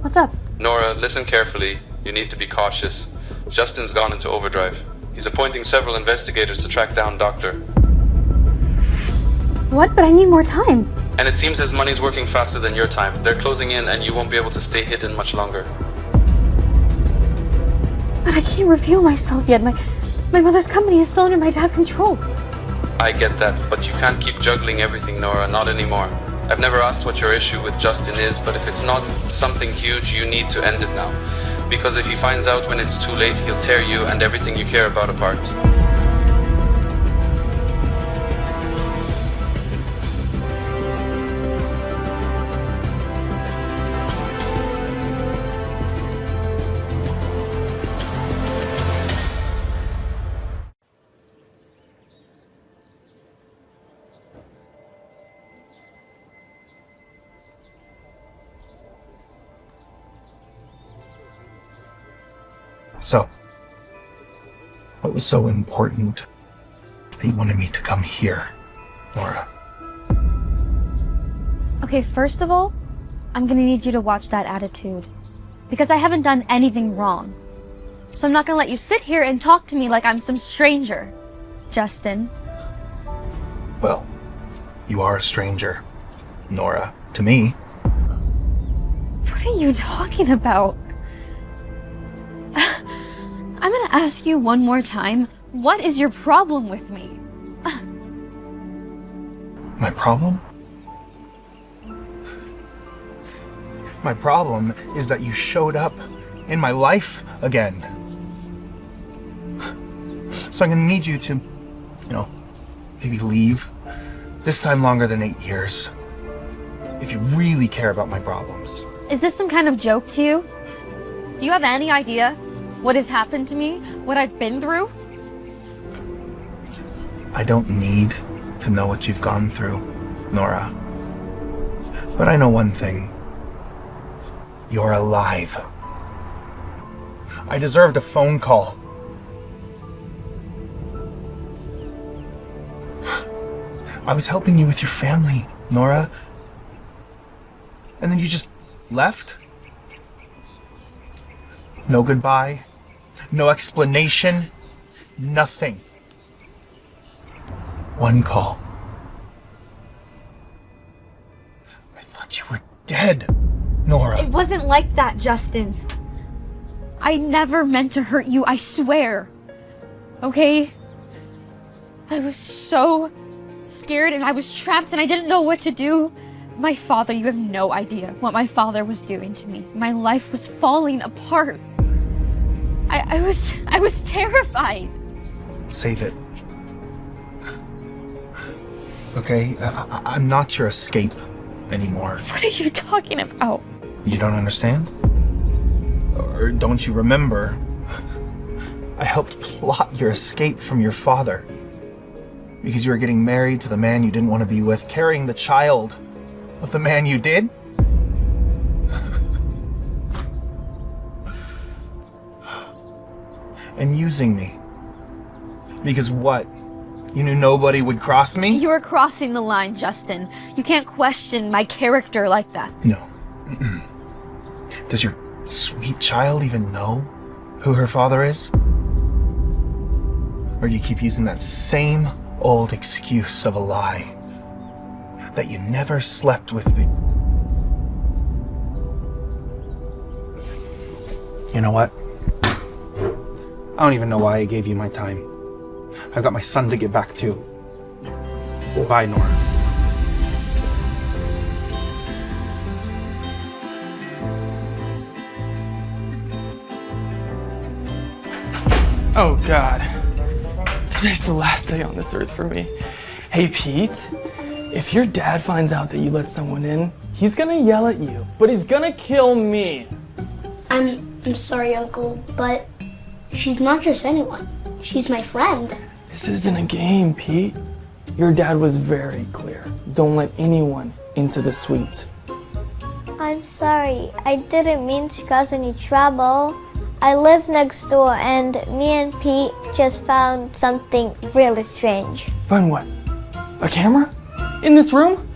What's up? Nora, listen carefully. You need to be cautious. Justin's gone into overdrive. He's appointing several investigators to track down Doctor. What? But I need more time. And it seems his money's working faster than your time. They're closing in and you won't be able to stay hidden much longer. But I can't reveal myself yet. My mother's company is still under my dad's control. I get that, but you can't keep juggling everything, Nora, not anymore. I've never asked what your issue with Justin is, but if it's not something huge, you need to end it now. Because if he finds out when it's too late, he'll tear you and everything you care about apart. So, what was so important that you wanted me to come here, Nora? Okay, first of all, I'm gonna need you to watch that attitude. Because I haven't done anything wrong. So I'm not gonna let you sit here and talk to me like I'm some stranger, Justin. Well, you are a stranger, Nora, to me. What are you talking about? I'm gonna ask you one more time, what is your problem with me? My problem? My problem is that you showed up in my life again. So I'm gonna need you to, maybe leave. This time longer than 8 years. If you really care about my problems. Is this some kind of joke to you? Do you have any idea what has happened to me? What I've been through? I don't need to know what you've gone through, Nora. But I know one thing. You're alive. I deserved a phone call. I was helping you with your family, Nora. And then you just left? No goodbye, no explanation, nothing. One call. I thought you were dead, Nora. It wasn't like that, Justin. I never meant to hurt you, I swear. Okay? I was so scared and I was trapped and I didn't know what to do. My father, you have no idea what my father was doing to me. My life was falling apart. I was terrified. Save it. Okay, I'm not your escape anymore. What are you talking about? You don't understand? Or don't you remember? I helped plot your escape from your father. Because you were getting married to the man you didn't want to be with, carrying the child of the man you did? And using me. Because what? You knew nobody would cross me? You're crossing the line, Justin. You can't question my character like that. No. Does your sweet child even know who her father is? Or do you keep using that same old excuse of a lie? That you never slept with me? You know what? I don't even know why I gave you my time. I've got my son to get back to. Bye, Nora. Oh God. Today's the last day on this earth for me. Hey Pete, if your dad finds out that you let someone in, he's gonna yell at you, but he's gonna kill me. I'm sorry, Uncle, but she's not just anyone. She's my friend. This isn't a game, Pete. Your dad was very clear. Don't let anyone into the suite. I'm sorry. I didn't mean to cause any trouble. I live next door and me and Pete just found something really strange. Find what? A camera? In this room?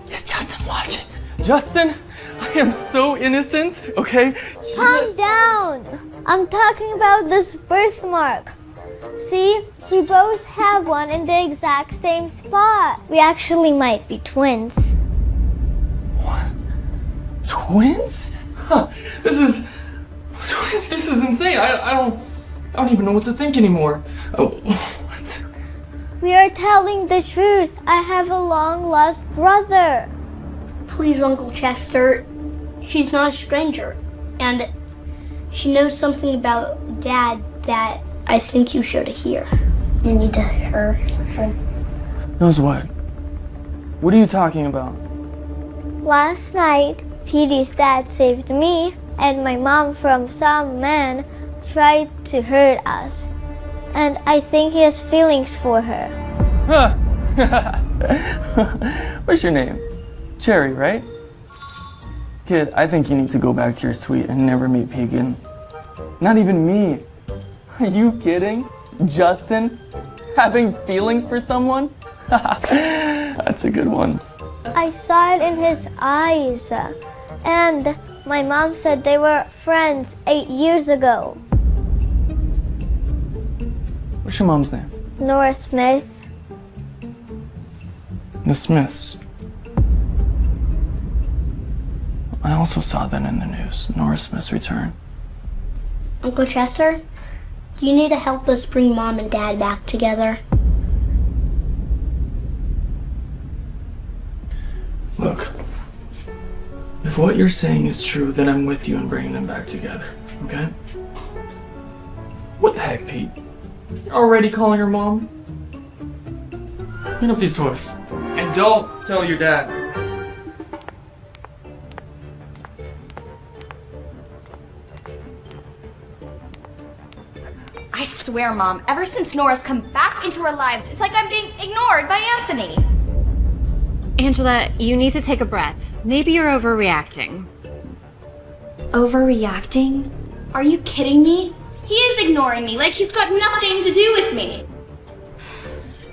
Is Justin watching? Justin, I am so innocent, okay? Calm down. I'm talking about this birthmark. See, we both have one in the exact same spot. We actually might be twins. What? Twins? Huh. This is insane. I don't even know what to think anymore. Oh, what? We are telling the truth. I have a long-lost brother. Please, Uncle Chester. She's not a stranger. And she knows something about Dad that I think you should hear. You need to hear her. Knows what? What are you talking about? Last night, Petey's dad saved me and my mom from some man tried to hurt us. And I think he has feelings for her. Huh. What's your name? Cherry, right? Kid, I think you need to go back to your suite and never meet Pete again. Not even me. Are you kidding? Justin? Having feelings for someone? That's a good one. I saw it in his eyes. And my mom said they were friends 8 years ago. What's your mom's name? Nora Smith. The Smiths. I also saw that in the news. Nora Smith's return. Uncle Chester, you need to help us bring Mom and Dad back together. Look, if what you're saying is true, then I'm with you in bringing them back together, okay? What the heck, Pete? You're already calling her mom? Clean up these toys. And don't tell your dad. I swear, Mom, ever since Nora's come back into our lives, it's like I'm being ignored by Anthony. Angela, you need to take a breath. Maybe you're overreacting. Overreacting? Are you kidding me? He is ignoring me like he's got nothing to do with me.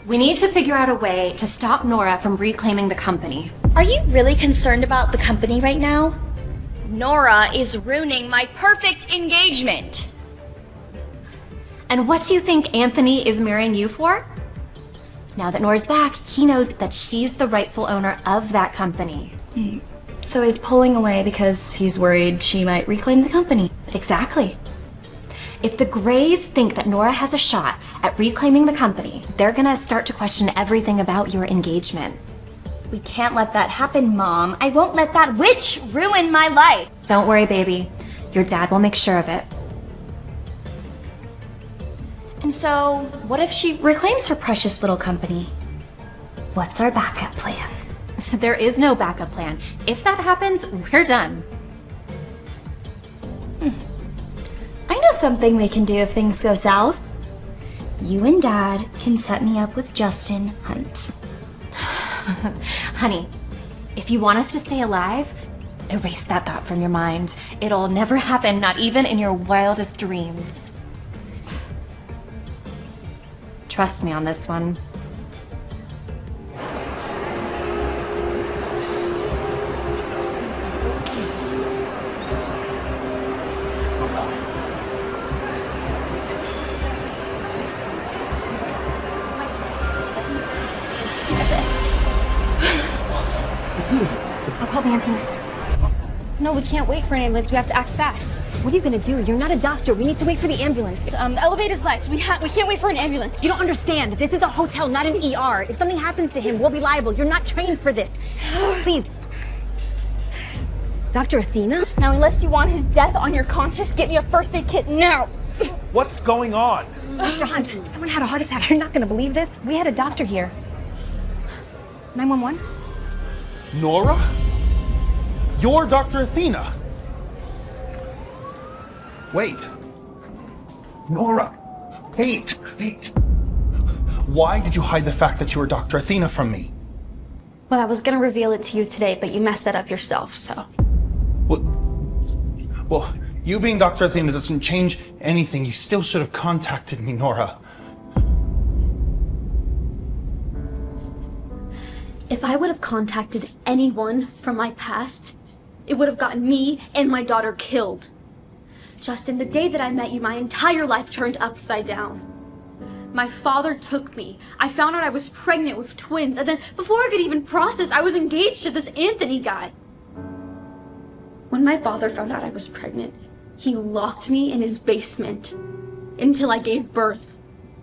We need to figure out a way to stop Nora from reclaiming the company. Are you really concerned about the company right now? Nora is ruining my perfect engagement. And what do you think Anthony is marrying you for? Now that Nora's back, he knows that she's the rightful owner of that company. So he's pulling away because he's worried she might reclaim the company. Exactly. If the Greys think that Nora has a shot at reclaiming the company, they're gonna start to question everything about your engagement. We can't let that happen, Mom. I won't let that witch ruin my life. Don't worry, baby. Your dad will make sure of it. And so, what if she reclaims her precious little company? What's our backup plan? There is no backup plan. If that happens, we're done. I know something we can do if things go south. You and Dad can set me up with Justin Hunt. Honey, if you want us to stay alive, erase that thought from your mind. It'll never happen, not even in your wildest dreams. Trust me on this one. I'll call the ambulance. No, we can't wait for an ambulance. We have to act fast. What are you gonna do? You're not a doctor. We need to wait for the ambulance. Elevator's next. We can't wait for an ambulance. You don't understand. This is a hotel, not an ER. If something happens to him, we'll be liable. You're not trained for this. Please. Dr. Athena? Now, unless you want his death on your conscience, get me a first aid kit now. What's going on? Mr. Hunt, someone had a heart attack. You're not gonna believe this. We had a doctor here. 911? Nora? You're Dr. Athena? Wait. Nora. Wait. Why did you hide the fact that you were Dr. Athena from me? Well, I was gonna reveal it to you today, but you messed that up yourself, so. Well, you being Dr. Athena doesn't change anything. You still should have contacted me, Nora. If I would have contacted anyone from my past, it would have gotten me and my daughter killed. Justin, the day that I met you, my entire life turned upside down. My father took me. I found out I was pregnant with twins, and then before I could even process, I was engaged to this Anthony guy. When my father found out I was pregnant, he locked me in his basement until I gave birth.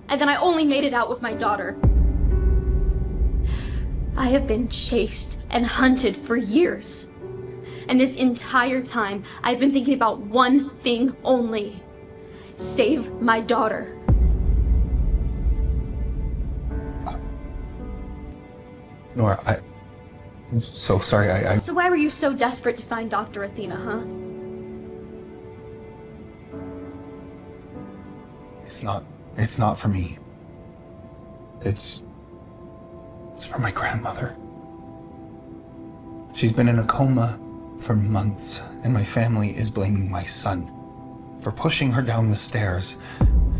And then I only made it out with my daughter. I have been chased and hunted for years. And this entire time, I've been thinking about one thing only. Save my daughter. Nora, I'm so sorry. So why were you so desperate to find Dr. Athena, huh? It's not for me. It's for my grandmother. She's been in a coma for months, and my family is blaming my son for pushing her down the stairs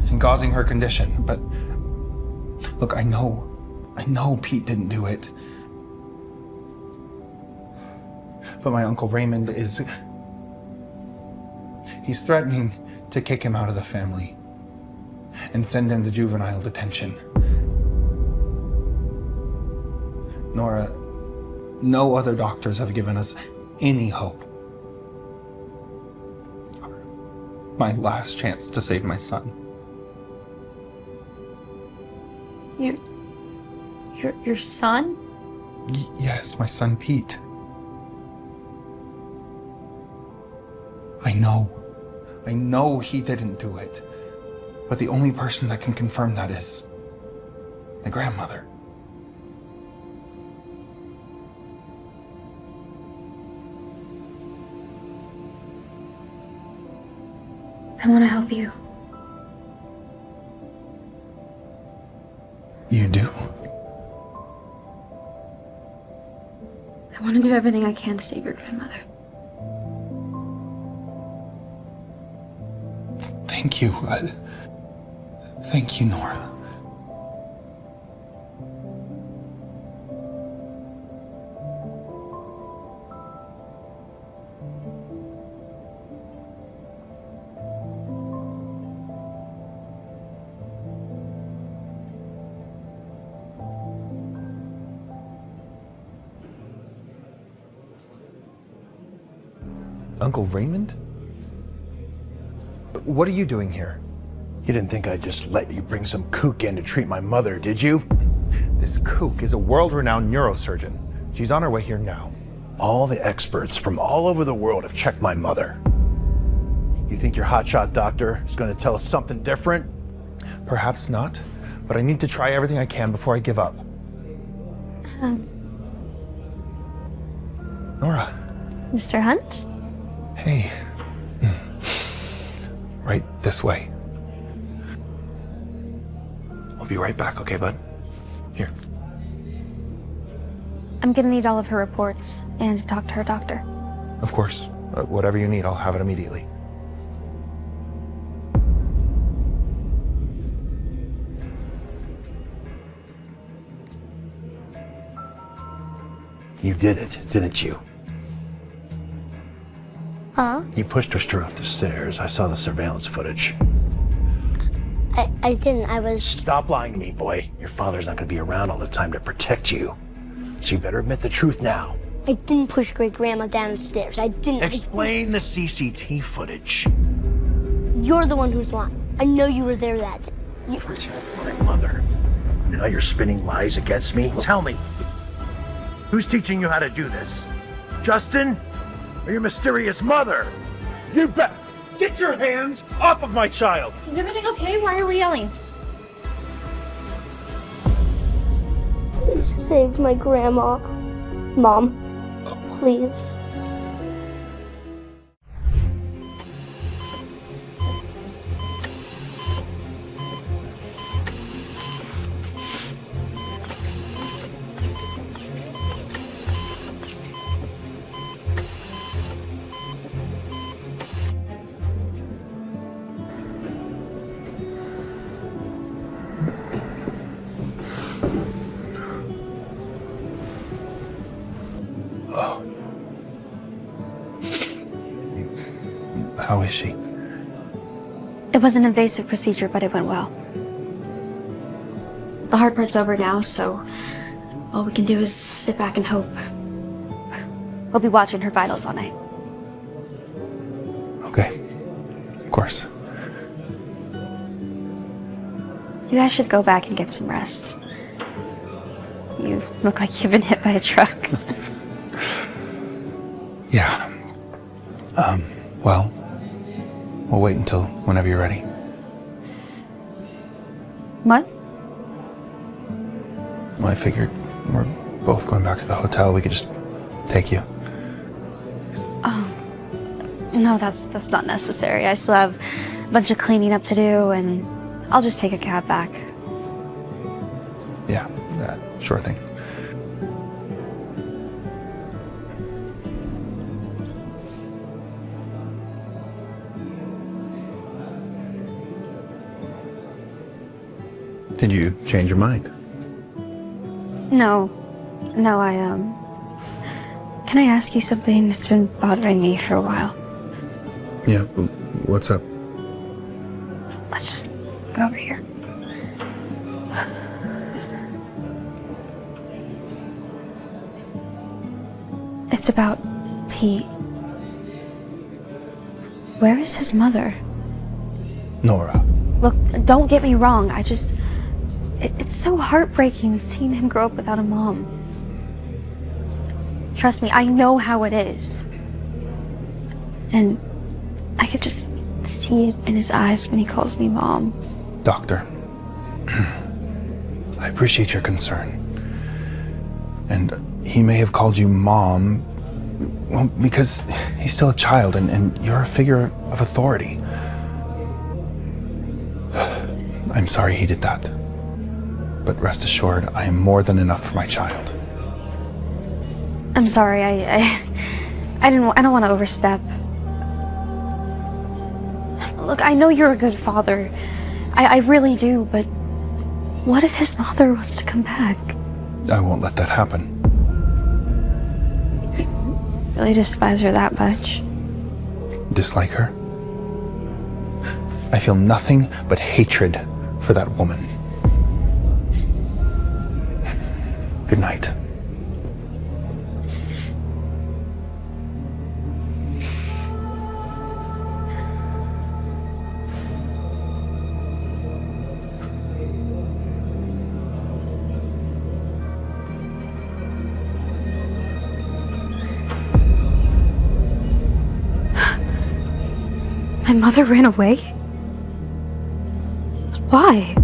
and causing her condition. But look, I know Pete didn't do it. But my Uncle Raymond he's threatening to kick him out of the family and send him to juvenile detention. Nora, no other doctors have given us any hope. My last chance to save my son. Your son? Yes, my son Pete. I know he didn't do it. But the only person that can confirm that is my grandmother. I want to help you. You do? I want to do everything I can to save your grandmother. Thank you. Thank you, Nora. Uncle Raymond? What are you doing here? You didn't think I'd just let you bring some kook in to treat my mother, did you? This kook is a world-renowned neurosurgeon. She's on her way here now. All the experts from all over the world have checked my mother. You think your hotshot doctor is going to tell us something different? Perhaps not, but I need to try everything I can before I give up. Nora. Mr. Hunt? Hey. Right this way. I'll be right back, okay, bud? Here. I'm gonna need all of her reports and to talk to her doctor. Of course. Whatever you need, I'll have it immediately. You did it, didn't you? Huh? You pushed her straight off the stairs. I saw the surveillance footage. I didn't. I was... Stop lying to me, boy. Your father's not going to be around all the time to protect you. So you better admit the truth now. I didn't push great grandma down the stairs. I didn't. Explain the CCTV footage. You're the one who's lying. I know you were there that day. My mother. Now you're spinning lies against me? Tell me. Who's teaching you how to do this? Justin? Or your mysterious mother? You bet! Get your hands off of my child! Is everything okay? Why are we yelling? You saved my grandma. Mom, please. How is she? It was an invasive procedure, but it went well. The hard part's over now, so all we can do is sit back and hope. We'll be watching her vitals all night. Okay. Of course. You guys should go back and get some rest. You look like you've been hit by a truck. Yeah. Well, we'll wait until whenever you're ready. What? Well, I figured we're both going back to the hotel. We could just take you. Oh. No, that's not necessary. I still have a bunch of cleaning up to do, and I'll just take a cab back. Yeah, sure thing. Did you change your mind? No, can I ask you something? It's been bothering me for a while. Yeah, what's up? Let's just go over here. It's about Pete. Where is his mother? Nora. Look, don't get me wrong, it's so heartbreaking seeing him grow up without a mom. Trust me, I know how it is. And I could just see it in his eyes when he calls me mom. Doctor, I appreciate your concern. And he may have called you mom, well, because he's still a child and you're a figure of authority. I'm sorry he did that. But rest assured, I am more than enough for my child. I'm sorry, I don't want to overstep. Look, I know you're a good father. I really do, but what if his mother wants to come back? I won't let that happen. Really despise her that much? Dislike her? I feel nothing but hatred for that woman. Good night. My mother ran away? Why?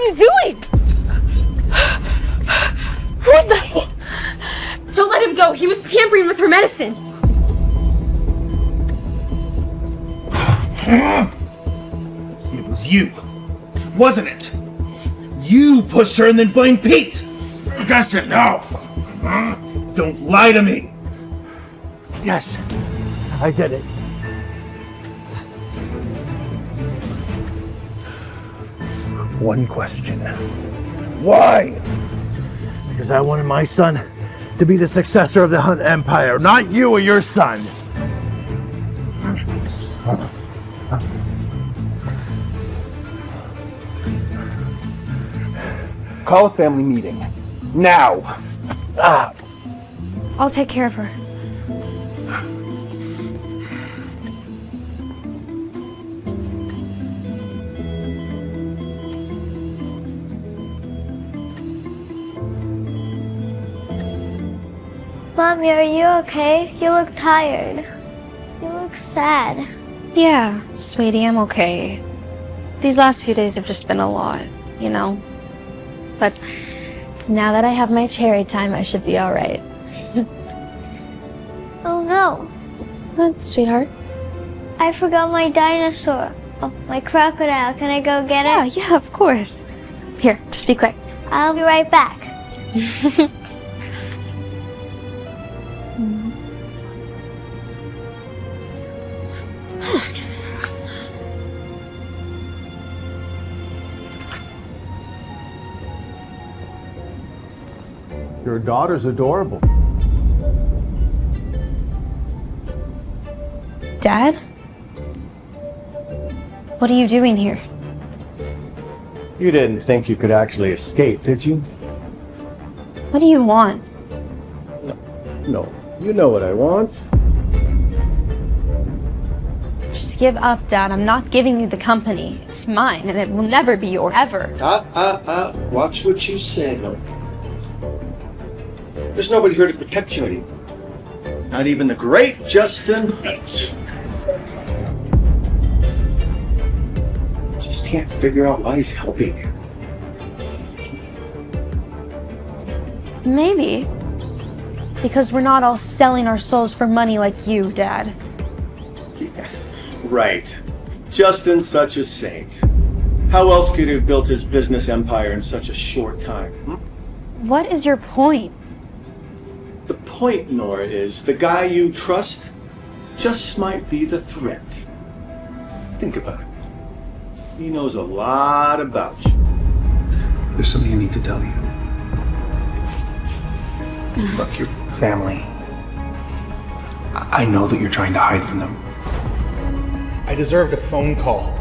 you doing? What the? Don't let him go. He was tampering with her medicine. It was you, wasn't it? You pushed her and then blamed Pete. Justin, no. Don't lie to me. Yes, I did it. One question. Why? Because I wanted my son to be the successor of the Hunt Empire, not you or your son. Call a family meeting. Now! I'll take care of her. Mommy, are you okay? You look tired. You look sad. Yeah, sweetie, I'm okay. These last few days have just been a lot, you know? But now that I have my cherry time, I should be all right. Oh no. What, sweetheart? I forgot my dinosaur. Oh, my crocodile. Can I go get it? Yeah, of course. Here, just be quick. I'll be right back. Your daughter's adorable. Dad? What are you doing here? You didn't think you could actually escape, did you? What do you want? No. You know what I want. Just give up, Dad. I'm not giving you the company. It's mine, and it will never be yours, ever. Watch what you say, no. There's nobody here to protect you anymore. Not even the great Justin. Just can't figure out why he's helping you. Maybe. Because we're not all selling our souls for money like you, Dad. Yeah, right. Justin's such a saint. How else could he have built his business empire in such a short time? What is your point? The point, Nora, is the guy you trust just might be the threat. Think about it. He knows a lot about you. There's something I need to tell you. Look, your family. I know that you're trying to hide from them. I deserved a phone call.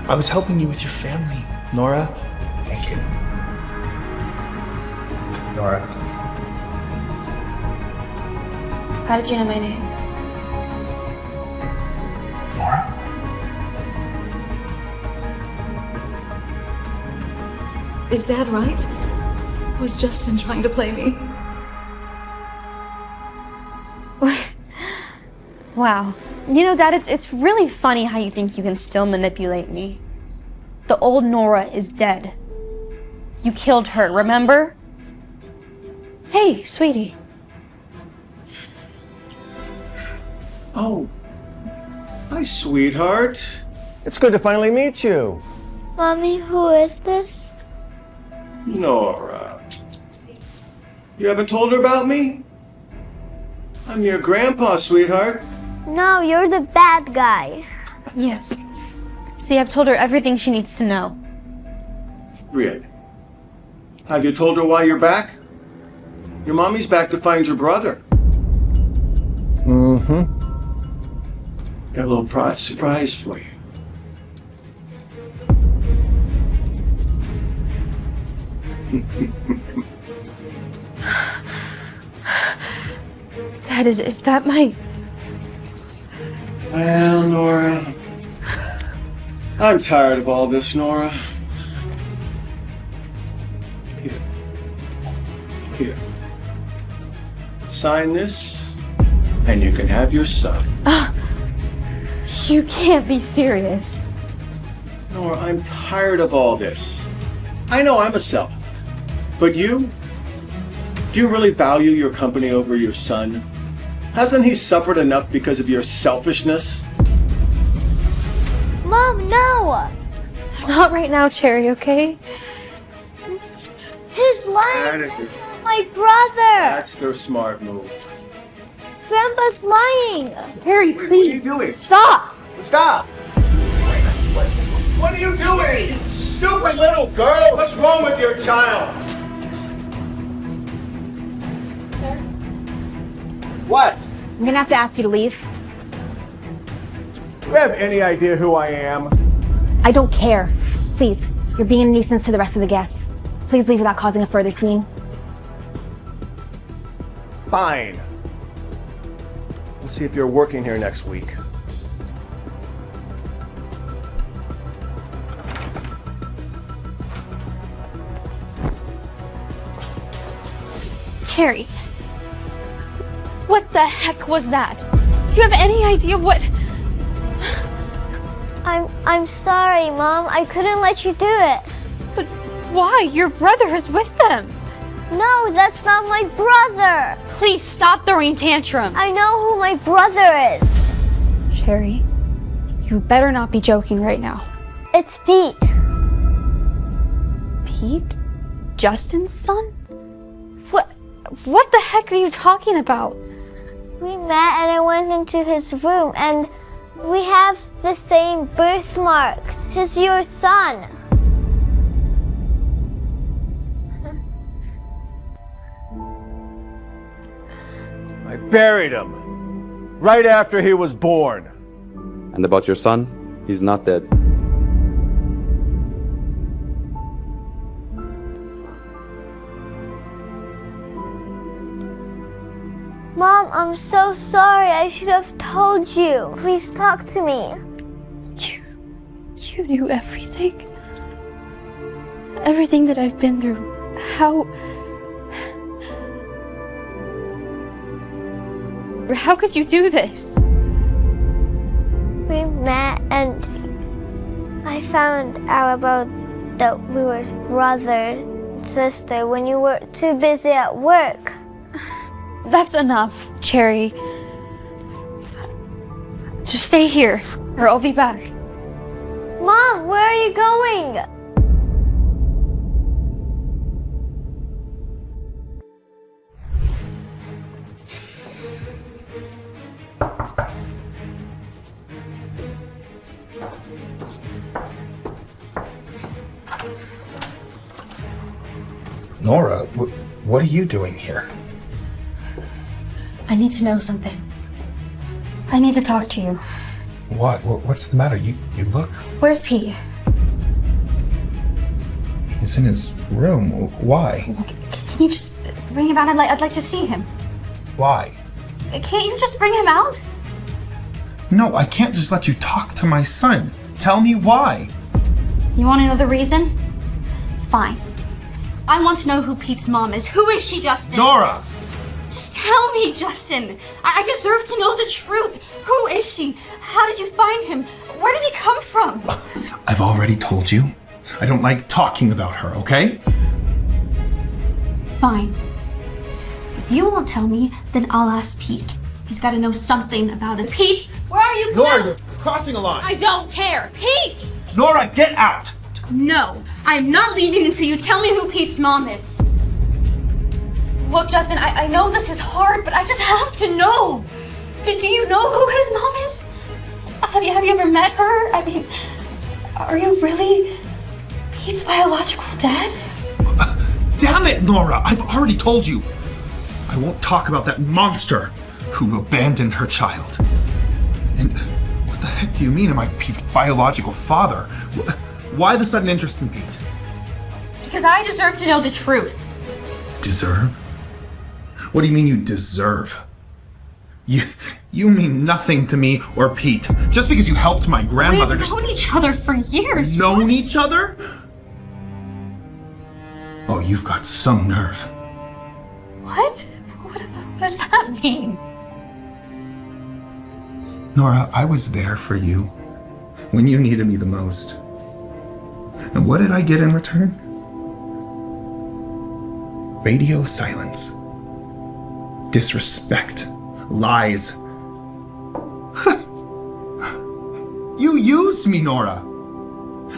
I was helping you with your family, Nora. Thank you. Nora. How did you know my name? Nora? Is Dad right? Was Justin trying to play me? Wow. You know, Dad, it's really funny how you think you can still manipulate me. The old Nora is dead. You killed her, remember? Hey, sweetie. Oh. Hi, sweetheart. It's good to finally meet you. Mommy, who is this? Nora. You haven't told her about me? I'm your grandpa, sweetheart. No, you're the bad guy. Yes. See, I've told her everything she needs to know. Really? Have you told her why you're back? Your mommy's back to find your brother. Mm-hmm. Got a little surprise for you. Dad, is that my... Well, Nora. I'm tired of all this, Nora. Here. Sign this, and you can have your son. You can't be serious. Nora, I'm tired of all this. I know I'm a sellout, but you? Do you really value your company over your son? Hasn't he suffered enough because of your selfishness? Mom, no! Not right now, Cherry, okay? He's lying! Attitude. My brother! That's the smart move. Grandpa's lying! Harry, What are you please. doing? Stop! Stop! What are you doing? You stupid little girl! What's wrong with your child? Sir? What? I'm gonna have to ask you to leave. Do you have any idea who I am? I don't care. Please, you're being a nuisance to the rest of the guests. Please leave without causing a further scene. Fine. We'll see if you're working here next week. Cherry. What the heck was that? Do you have any idea what... I'm sorry, Mom. I couldn't let you do it. But why? Your brother is with them. No, that's not my brother. Please stop throwing tantrums. I know who my brother is. Cherry, you better not be joking right now. It's Pete. Pete? Justin's son? What the heck are you talking about? We met and I went into his room and we have the same birthmarks. He's your son. I buried him right after he was born. And about your son, he's not dead. Mom, I'm so sorry. I should have told you. Please talk to me. You knew everything? Everything that I've been through. How could you do this? We met and I found out about that we were brother and sister when you were too busy at work. That's enough, Cherry. Just stay here, or I'll be back. Mom, where are you going? Nora, what are you doing here? I need to know something. I need to talk to you. What? What's the matter? You look... Where's Pete? He's in his room. Why? Can you just bring him out? I'd like to see him. Why? Can't you just bring him out? No, I can't just let you talk to my son. Tell me why. You want to know the reason? Fine. I want to know who Pete's mom is. Who is she, Justin? Nora! Just tell me, Justin. I deserve to know the truth. Who is she? How did you find him? Where did he come from? I've already told you. I don't like talking about her, okay? Fine. If you won't tell me, then I'll ask Pete. He's got to know something about it. Pete, where are you? Nora, you're crossing a line. I don't care. Pete! Nora, get out! No, I'm not leaving until you tell me who Pete's mom is. Look, Justin, I know this is hard, but I just have to know. Do you know who his mom is? Have you ever met her? I mean, are you really Pete's biological dad? Damn it, Nora! I've already told you. I won't talk about that monster who abandoned her child. And what the heck do you mean am I Pete's biological father? Why the sudden interest in Pete? Because I deserve to know the truth. Deserve? What do you mean you deserve? You mean nothing to me or Pete. Just because you helped my grandmother... We've known each other for years. Known each other? Oh, you've got some nerve. What? What does that mean? Nora, I was there for you when you needed me the most. And what did I get in return? Radio silence. Disrespect. lies. You used me, Nora.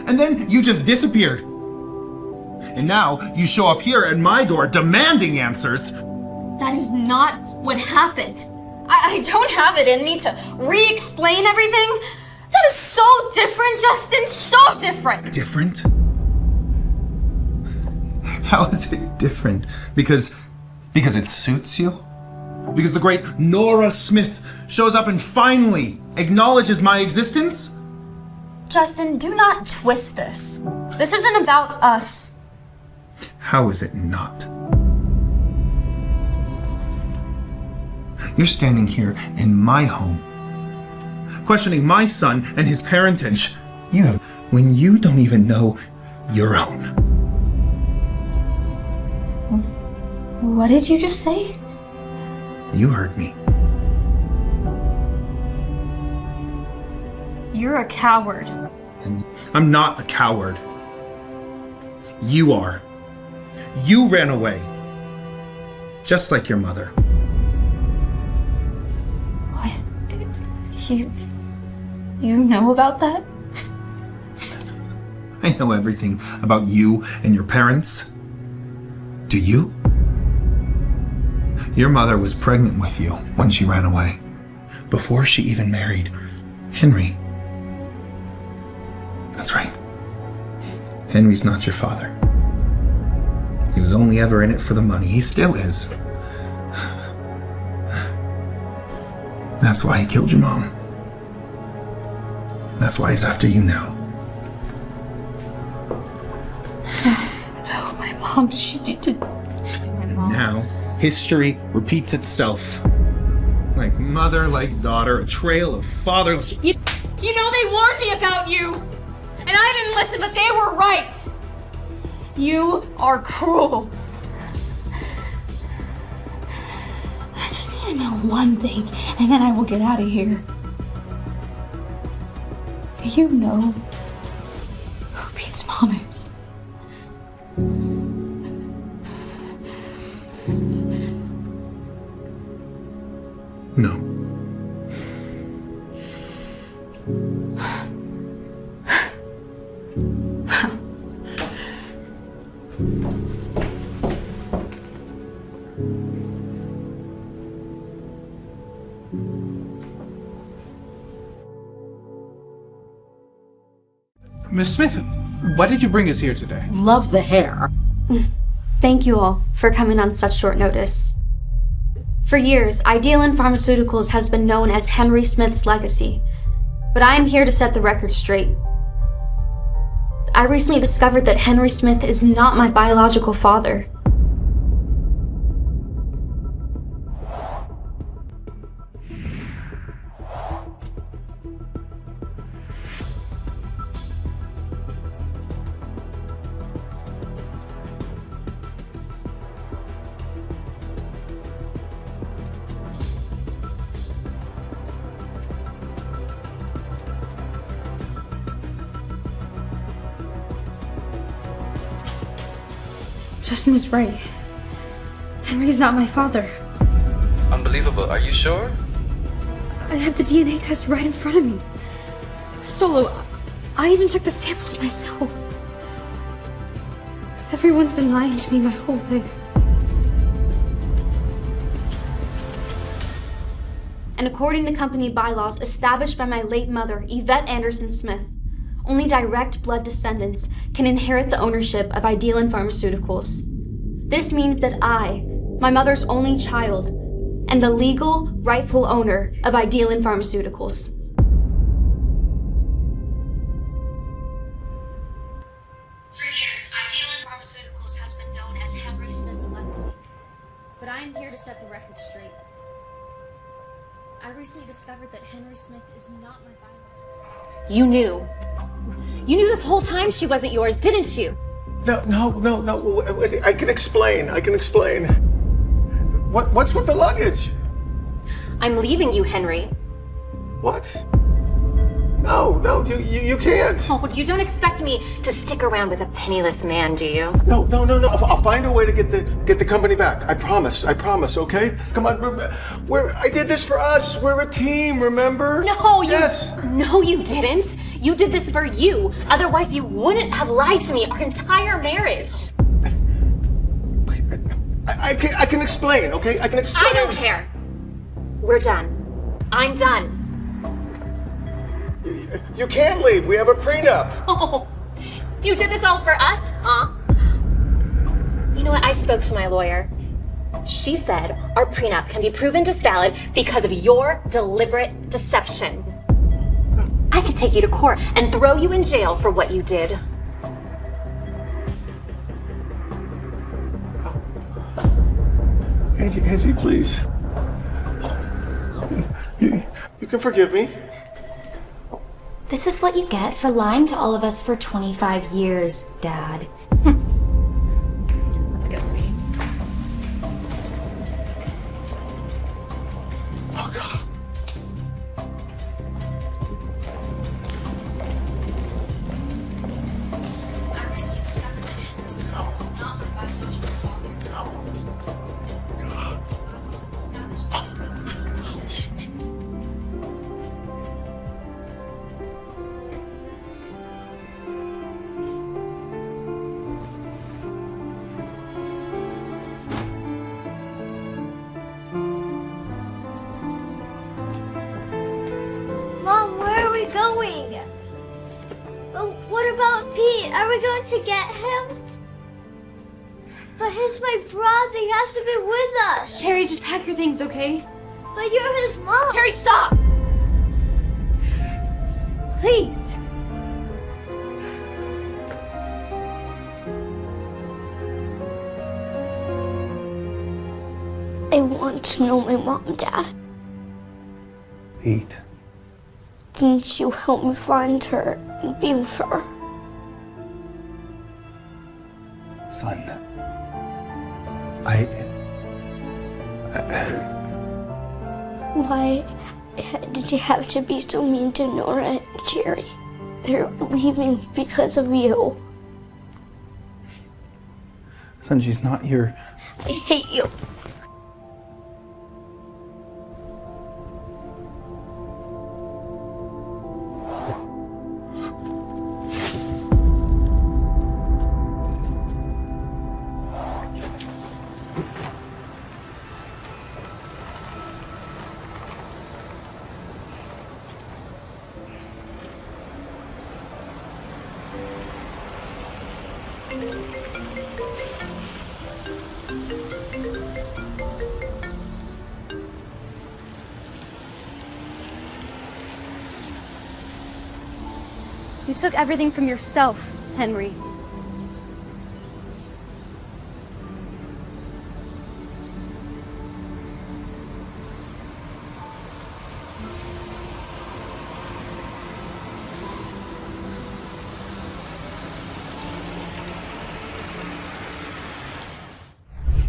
And then you just disappeared. And now you show up here at my door demanding answers. That is not what happened. I don't have it in me to re-explain everything. That is so different, Justin, so different. Different? How is it different? Because it suits you? Because the great Nora Smith shows up and finally acknowledges my existence? Justin, do not twist this. This isn't about us. How is it not? You're standing here in my home, questioning my son and his parentage. When you don't even know your own. What did you just say? You heard me. You're a coward. I'm not a coward. You are. You ran away. Just like your mother. What? You know about that? I know everything about you and your parents. Do you? Your mother was pregnant with you when she ran away, before she even married Henry. That's right. Henry's not your father. He was only ever in it for the money. He still is. That's why he killed your mom. That's why he's after you now. No, my mom, she did. Now, history repeats itself. Like mother, like daughter, a trail of fatherless. You know they warned me about you! And I didn't listen, but they were right! You are cruel. I just need to know one thing, and then I will get out of here. Do you know who Pete's mom is? No. Miss Smith, why did you bring us here today? Love the hair. Thank you all for coming on such short notice. For years, Idealin Pharmaceuticals has been known as Henry Smith's legacy, but I am here to set the record straight. I recently discovered that Henry Smith is not my biological father. Justin was right. Henry's not my father. Unbelievable. Are you sure? I have the DNA test right in front of me. Solo, I even took the samples myself. Everyone's been lying to me my whole life. And according to company bylaws established by my late mother, Yvette Anderson Smith, only direct blood descendants can inherit the ownership of Idealin Pharmaceuticals. This means that I, my mother's only child, am the legal, rightful owner of Idealin Pharmaceuticals. For years, Idealin Pharmaceuticals has been known as Henry Smith's legacy. But I am here to set the record straight. I recently discovered that Henry Smith is not my biological. You knew. You knew this whole time she wasn't yours, didn't you? No. I can explain. What's with the luggage? I'm leaving you, Henry. What? No, you can't. Oh, you don't expect me to stick around with a penniless man, do you? No. I'll find a way to get the company back. I promise, okay? Come on, I did this for us. We're a team, remember? No, Yes. No, you didn't. You did this for you. Otherwise, you wouldn't have lied to me our entire marriage. I can explain, okay? I can explain. I don't care. We're done. I'm done. You can't leave. We have a prenup. Oh, you did this all for us, huh? You know what? I spoke to my lawyer. She said our prenup can be proven disvalid because of your deliberate deception. I could take you to court and throw you in jail for what you did. Angie, please. You can forgive me. This is what you get for lying to all of us for 25 years, Dad. Let's go, sweetie. Oh, God. I risked discovering that Henry Smith is not my biological father. Mom, where are we going? What about Pete? Are we going to get him? But he's my brother. He has to be with us. Cherry, just pack your things, okay? But you're his mom. Cherry, stop! Please. I want to know my mom, Dad. Pete. Didn't you help me find her and be with her? Son. Why did you have to be so mean to Nora and Jerry? They're leaving because of you. Son, she's not your... I hate you. You took everything from yourself, Henry.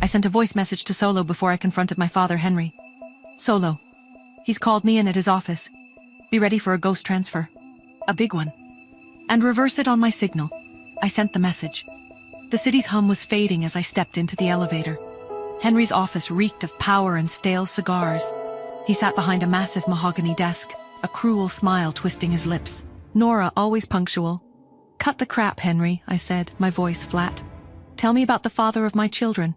I sent a voice message to Solo before I confronted my father, Henry. Solo. He's called me in at his office. Be ready for a ghost transfer. A big one. And reverse it on my signal. I sent the message. The city's hum was fading as I stepped into the elevator. Henry's office reeked of power and stale cigars. He sat behind a massive mahogany desk, a cruel smile twisting his lips. Nora, always punctual. Cut the crap, Henry, I said, my voice flat. Tell me about the father of my children.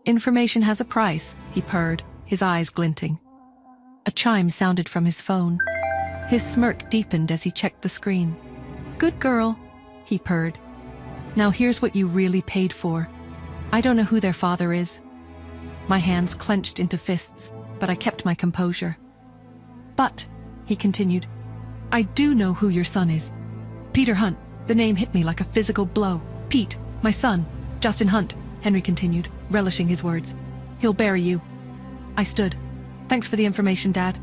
Information has a price, he purred, his eyes glinting. A chime sounded from his phone. His smirk deepened as he checked the screen. Good girl, he purred. Now here's what you really paid for. I don't know who their father is. My hands clenched into fists, but I kept my composure. But, he continued, I do know who your son is. Peter Hunt. The name hit me like a physical blow. Pete, my son, Justin Hunt, Henry continued, relishing his words. He'll bury you. I stood. Thanks for the information, Dad.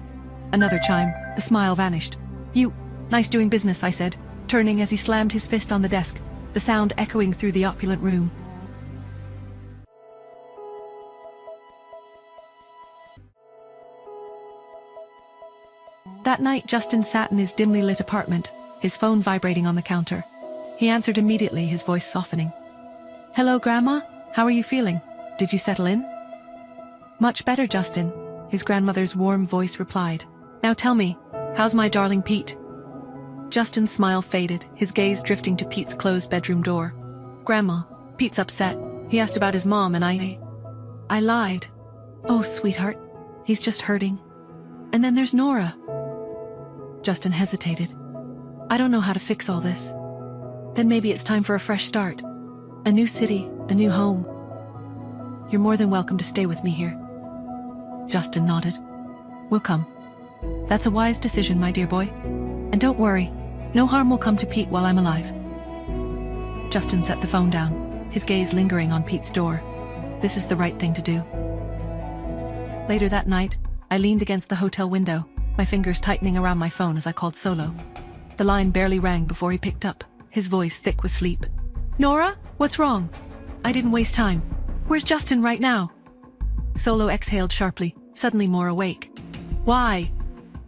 Another chime. The smile vanished. You. Nice doing business, I said, turning as he slammed his fist on the desk, the sound echoing through the opulent room. That night, Justin sat in his dimly lit apartment, his phone vibrating on the counter. He answered immediately, his voice softening. "Hello, Grandma? How are you feeling? Did you settle in?" "Much better, Justin," his grandmother's warm voice replied. "Now tell me, how's my darling Pete?" Justin's smile faded, his gaze drifting to Pete's closed bedroom door. "Grandma, Pete's upset. He asked about his mom and I lied. Oh, sweetheart, he's just hurting. And then there's Nora." Justin hesitated. "I don't know how to fix all this. Then maybe it's time for a fresh start. A new city, a new home. You're more than welcome to stay with me here." Justin nodded. "We'll come. That's a wise decision, my dear boy. And don't worry, no harm will come to Pete while I'm alive." Justin set the phone down, his gaze lingering on Pete's door. This is the right thing to do. Later that night, I leaned against the hotel window, my fingers tightening around my phone as I called Solo. The line barely rang before he picked up, his voice thick with sleep. "Nora, what's wrong?" I didn't waste time. "Where's Justin right now?" Solo exhaled sharply, suddenly more awake. "Why?"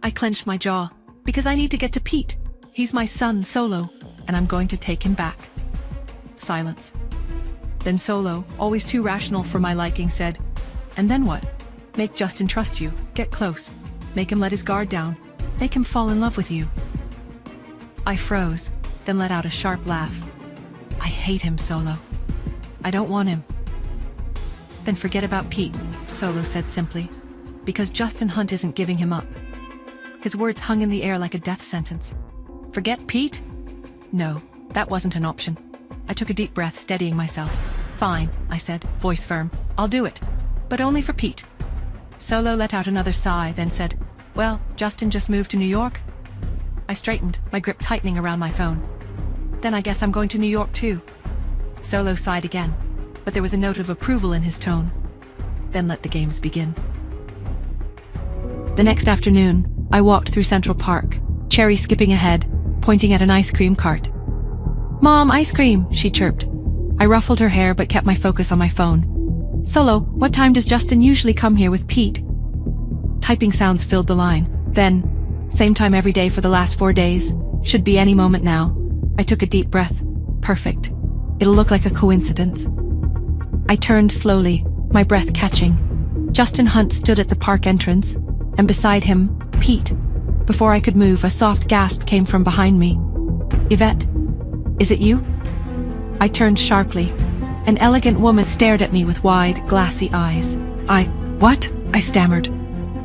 I clenched my jaw. "Because I need to get to Pete. He's my son, Solo, and I'm going to take him back." Silence. Then Solo, always too rational for my liking, said, "And then what? Make Justin trust you, get close, make him let his guard down, make him fall in love with you." I froze, then let out a sharp laugh. "I hate him, Solo. I don't want him." "Then forget about Pete," Solo said simply, "because Justin Hunt isn't giving him up." His words hung in the air like a death sentence. "Forget Pete?" No, that wasn't an option. I took a deep breath, steadying myself. "Fine," I said, voice firm. "I'll do it. But only for Pete." Solo let out another sigh, then said, "Well, Justin just moved to New York." I straightened, my grip tightening around my phone. "Then I guess I'm going to New York too." Solo sighed again, but there was a note of approval in his tone. Then let the games begin. The next afternoon, I walked through Central Park, Cherry skipping ahead, pointing at an ice cream cart. "Mom, ice cream," she chirped. I ruffled her hair but kept my focus on my phone. "Solo, what time does Justin usually come here with Pete?" Typing sounds filled the line. Then, "Same time every day for the last 4 days. Should be any moment now." I took a deep breath. Perfect. It'll look like a coincidence. I turned slowly, my breath catching. Justin Hunt stood at the park entrance, and beside him, Pete. Before I could move, a soft gasp came from behind me. "Yvette, is it you?" I turned sharply. An elegant woman stared at me with wide, glassy eyes. What? I stammered.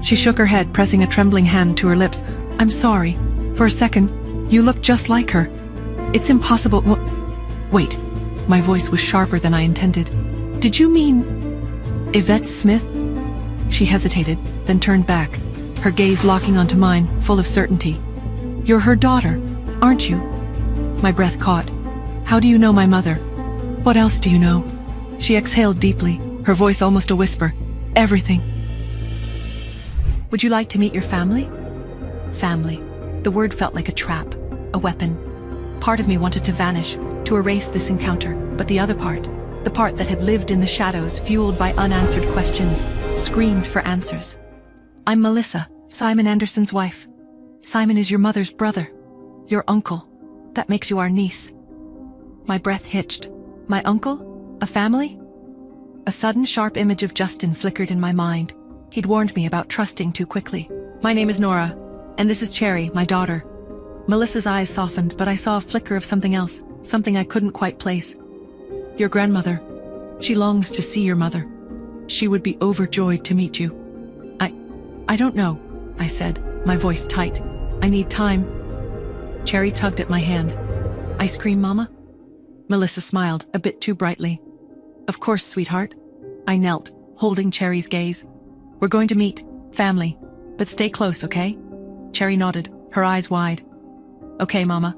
She shook her head, pressing a trembling hand to her lips. "I'm sorry. For a second, you look just like her. It's impossible. Wait." My voice was sharper than I intended. "Did you mean Yvette Smith?" She hesitated, then turned back, her gaze locking onto mine, full of certainty. "You're her daughter, aren't you?" My breath caught. "How do you know my mother?" "What else do you know?" She exhaled deeply, her voice almost a whisper. "Everything." "Would you like to meet your family?" Family. The word felt like a trap, a weapon. Part of me wanted to vanish, to erase this encounter, but the other part, the part that had lived in the shadows, fueled by unanswered questions, screamed for answers. "I'm Melissa, Simon Anderson's wife. Simon is your mother's brother, your uncle. That makes you our niece." My breath hitched. My uncle? A family? A sudden sharp image of Justin flickered in my mind. He'd warned me about trusting too quickly. "My name is Nora, and this is Cherry, my daughter." Melissa's eyes softened, but I saw a flicker of something else, something I couldn't quite place. "Your grandmother. She longs to see your mother. She would be overjoyed to meet you." I don't know," I said, my voice tight. "I need time." Cherry tugged at my hand. "Ice cream, Mama?" Melissa smiled, a bit too brightly. "Of course, sweetheart." I knelt, holding Cherry's gaze. "We're going to meet. Family. But stay close, okay?" Cherry nodded, her eyes wide. "Okay, Mama."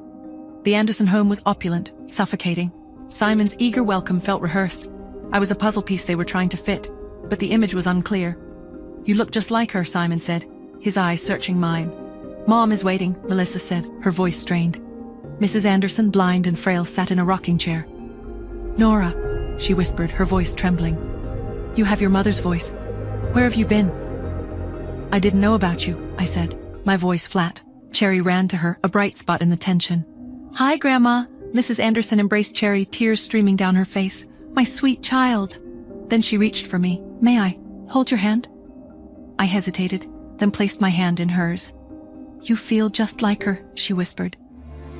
The Anderson home was opulent, suffocating. Simon's eager welcome felt rehearsed. I was a puzzle piece they were trying to fit, but the image was unclear. "You look just like her," Simon said, his eyes searching mine. "Mom is waiting," Melissa said, her voice strained. Mrs. Anderson, blind and frail, sat in a rocking chair. "Nora," she whispered, her voice trembling. "You have your mother's voice. Where have you been?" "I didn't know about you," I said. My voice flat. Cherry ran to her, a bright spot in the tension. "Hi, Grandma." Mrs. Anderson embraced Cherry, tears streaming down her face. "My sweet child." Then she reached for me. "May I hold your hand?" I hesitated, then placed my hand in hers. "You feel just like her," she whispered.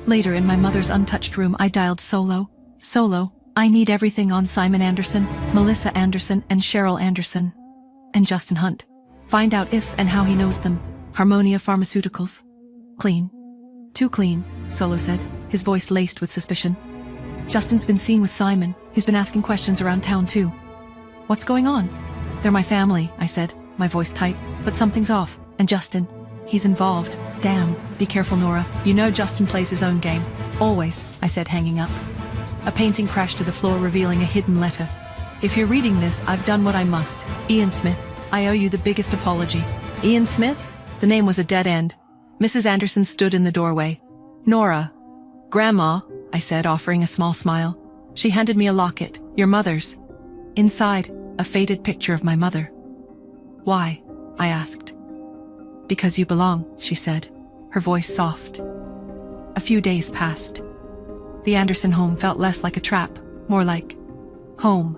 Later, in my mother's untouched room, I dialed Solo. "Solo, I need everything on Simon Anderson, Melissa Anderson, and Cheryl Anderson. And Justin Hunt. Find out if and how he knows them. Harmonia Pharmaceuticals." "Clean." "Too clean," Solo said, his voice laced with suspicion. "Justin's been seen with Simon. He's been asking questions around town too." "What's going on?" "They're my family," I said, my voice tight. "But something's off. And Justin, he's involved. Damn. Be careful, Nora. You know Justin plays his own game. Always," I said, hanging up. A painting crashed to the floor, revealing a hidden letter. "If you're reading this, I've done what I must. Ian Smith, I owe you the biggest apology." Ian Smith? The name was a dead end. Mrs. Anderson stood in the doorway. "Nora." "Grandma," I said, offering a small smile. She handed me a locket, your mother's. Inside, a faded picture of my mother. "Why?" I asked. "Because you belong," she said, her voice soft. A few days passed. The Anderson home felt less like a trap, more like home.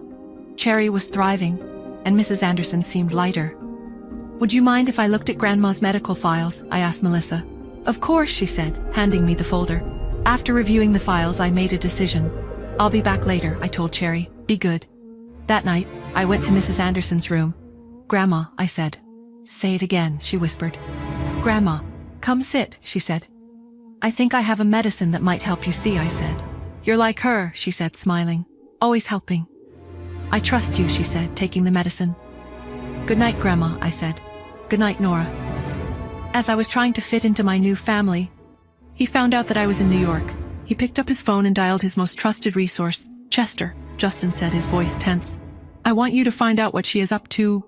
Cherry was thriving, and Mrs. Anderson seemed lighter. "Would you mind if I looked at Grandma's medical files?" I asked Melissa. "Of course," she said, handing me the folder. After reviewing the files, I made a decision. "I'll be back later," I told Cherry. "Be good." That night, I went to Mrs. Anderson's room. "Grandma," I said. "Say it again," she whispered. "Grandma, come sit," she said. "I think I have a medicine that might help you see," I said. "You're like her," she said, smiling. "Always helping." "I trust you," she said, taking the medicine. "Good night, Grandma," I said. "Good night, Nora." As I was trying to fit into my new family, he found out that I was in New York. He picked up his phone and dialed his most trusted resource. "Chester," Justin said, his voice tense. "I want you to find out what she is up to.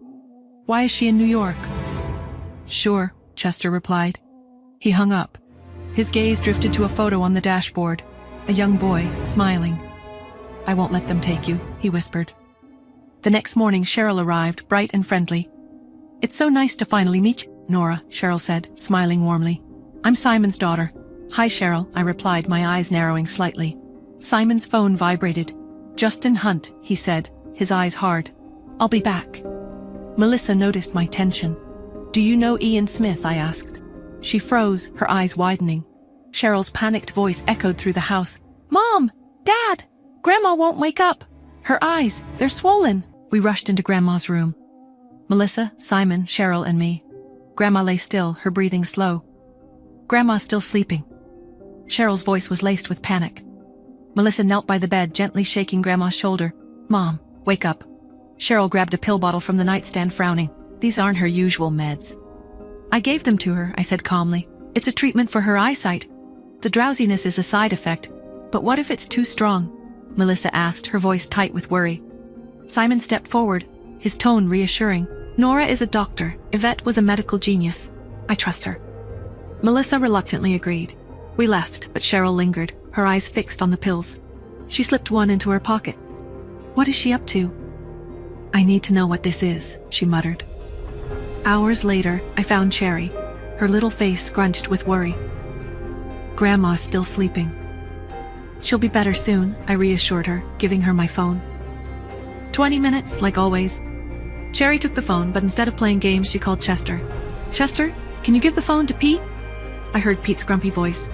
Why is she in New York?" "Sure," Chester replied. He hung up. His gaze drifted to a photo on the dashboard. A young boy, smiling. "I won't let them take you," he whispered. The next morning, Cheryl arrived, bright and friendly. "It's so nice to finally meet you, Nora," Cheryl said, smiling warmly. "I'm Simon's daughter." "Hi, Cheryl," I replied, my eyes narrowing slightly. Simon's phone vibrated. "Justin Hunt," he said, his eyes hard. "I'll be back." Melissa noticed my tension. "Do you know Ian Smith?" I asked. She froze, her eyes widening. Cheryl's panicked voice echoed through the house. "Mom! Dad! Grandma won't wake up! Her eyes, they're swollen!" We rushed into Grandma's room. Melissa, Simon, Cheryl, and me. Grandma lay still, her breathing slow. "Grandma's still sleeping." Cheryl's voice was laced with panic. Melissa knelt by the bed, gently shaking Grandma's shoulder. "Mom, wake up." Cheryl grabbed a pill bottle from the nightstand, frowning. "These aren't her usual meds." "I gave them to her," I said calmly. "It's a treatment for her eyesight. The drowsiness is a side effect. But what if it's too strong?" Melissa asked, her voice tight with worry. Simon stepped forward, his tone reassuring. "Nora is a doctor. Yvette was a medical genius. I trust her." Melissa reluctantly agreed. We left, but Cheryl lingered, her eyes fixed on the pills. She slipped one into her pocket. "What is she up to?" "I need to know what this is," she muttered. Hours later, I found Cherry, her little face scrunched with worry. "Grandma's still sleeping." "She'll be better soon," I reassured her, giving her my phone. 20 minutes, like always. Cherry took the phone, but instead of playing games, she called Chester. "Chester, can you give the phone to Pete?" I heard Pete's grumpy voice.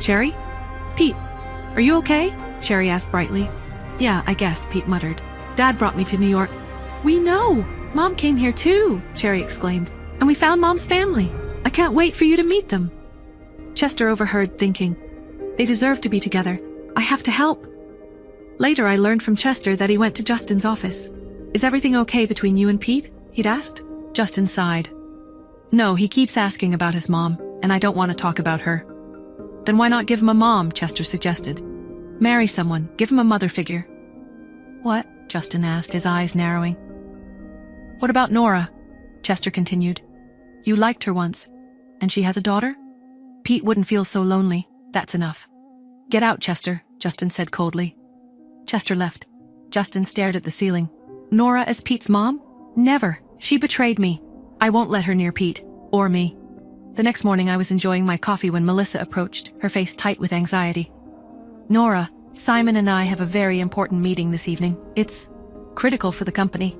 "Cherry? Pete, are you okay?" Cherry asked brightly. "Yeah, I guess," Pete muttered. "Dad brought me to New York." "We know! Mom came here too," Cherry exclaimed. "And we found Mom's family. I can't wait for you to meet them." Chester overheard, thinking, "They deserve to be together. I have to help." Later, I learned from Chester that he went to Justin's office. "Is everything okay between you and Pete?" he'd asked. Justin sighed. "No, he keeps asking about his mom, and I don't want to talk about her." "Then why not give him a mom?" Chester suggested. "Marry someone, give him a mother figure." "What?" Justin asked, his eyes narrowing. "What about Nora?" Chester continued. "You liked her once, and she has a daughter? Pete wouldn't feel so lonely. That's enough." "Get out, Chester," Justin said coldly. Chester left. Justin stared at the ceiling. "Nora as Pete's mom? Never. She betrayed me. I won't let her near Pete. Or me." The next morning I was enjoying my coffee when Melissa approached, her face tight with anxiety. Nora, Simon and I have a very important meeting this evening. It's critical for the company.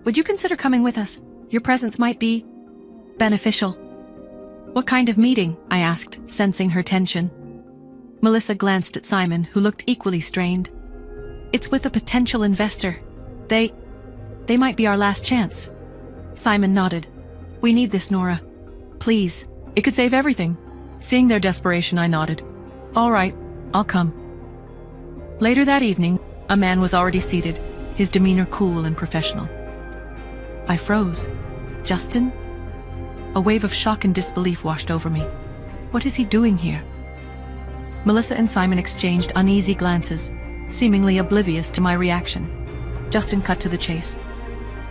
Would you consider coming with us? Your presence might be beneficial. What kind of meeting? I asked, sensing her tension. Melissa glanced at Simon, who looked equally strained. It's with a potential investor. They might be our last chance. Simon nodded. We need this, Nora. Please. It could save everything. Seeing their desperation, I nodded. All right, I'll come. Later that evening, a man was already seated, his demeanor cool and professional. I froze. Justin? A wave of shock and disbelief washed over me. What is he doing here? Melissa and Simon exchanged uneasy glances, seemingly oblivious to my reaction. Justin cut to the chase.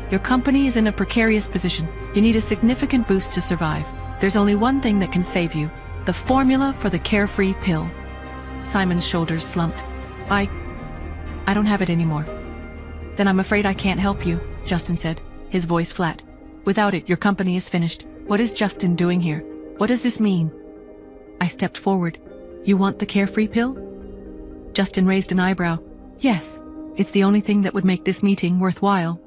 Your company is in a precarious position. You need a significant boost to survive. There's only one thing that can save you. The formula for the carefree pill. Simon's shoulders slumped. I don't have it anymore. Then I'm afraid I can't help you, Justin said, his voice flat. Without it, your company is finished. What is Justin doing here? What does this mean? I stepped forward. You want the carefree pill? Justin raised an eyebrow. Yes, it's the only thing that would make this meeting worthwhile.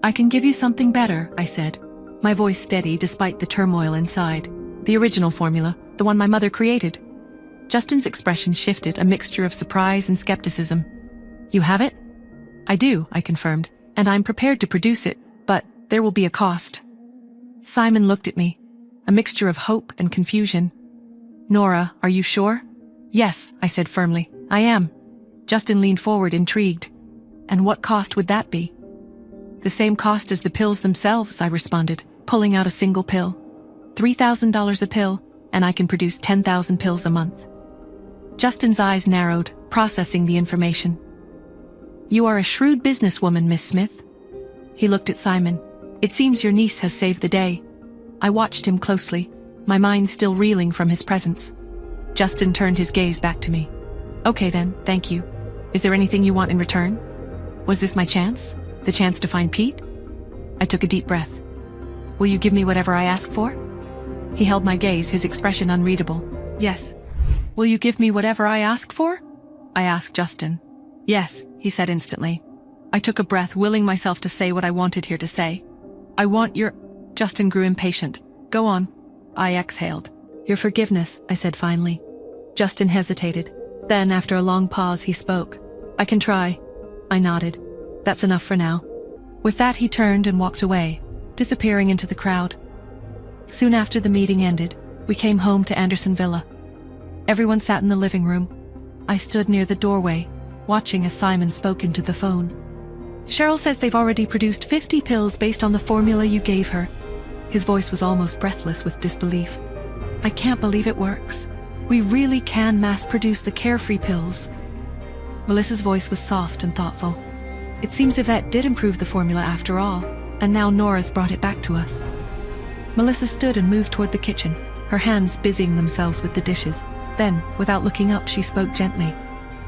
I can give you something better, I said, my voice steady despite the turmoil inside. The original formula, the one my mother created. Justin's expression shifted, a mixture of surprise and skepticism. You have it? I do, I confirmed, and I'm prepared to produce it, but there will be a cost. Simon looked at me, a mixture of hope and confusion. Nora, are you sure? Yes, I said firmly. I am. Justin leaned forward, intrigued. And what cost would that be? The same cost as the pills themselves, I responded, pulling out a single pill. $3,000 a pill, and I can produce 10,000 pills a month. Justin's eyes narrowed, processing the information. You are a shrewd businesswoman, Miss Smith. He looked at Simon. It seems your niece has saved the day. I watched him closely, my mind still reeling from his presence. Justin turned his gaze back to me. Okay then, thank you. Is there anything you want in return? Was this my chance? The chance to find Pete? I took a deep breath. Will you give me whatever I ask for? He held my gaze, his expression unreadable. Yes. Will you give me whatever I ask for? I asked Justin. Yes, he said instantly. I took a breath, willing myself to say what I wanted here to say. I want your... Justin grew impatient. Go on. I exhaled. Your forgiveness, I said finally. Justin hesitated. Then, after a long pause, he spoke. I can try. I nodded. That's enough for now. With that, he turned and walked away, disappearing into the crowd. Soon after the meeting ended, we came home to Anderson Villa. Everyone sat in the living room. I stood near the doorway, watching as Simon spoke into the phone. Cheryl says they've already produced 50 pills based on the formula you gave her. His voice was almost breathless with disbelief. I can't believe it works. We really can mass-produce the carefree pills. Melissa's voice was soft and thoughtful. It seems Yvette did improve the formula after all, and now Nora's brought it back to us. Melissa stood and moved toward the kitchen, her hands busying themselves with the dishes. Then, without looking up, she spoke gently.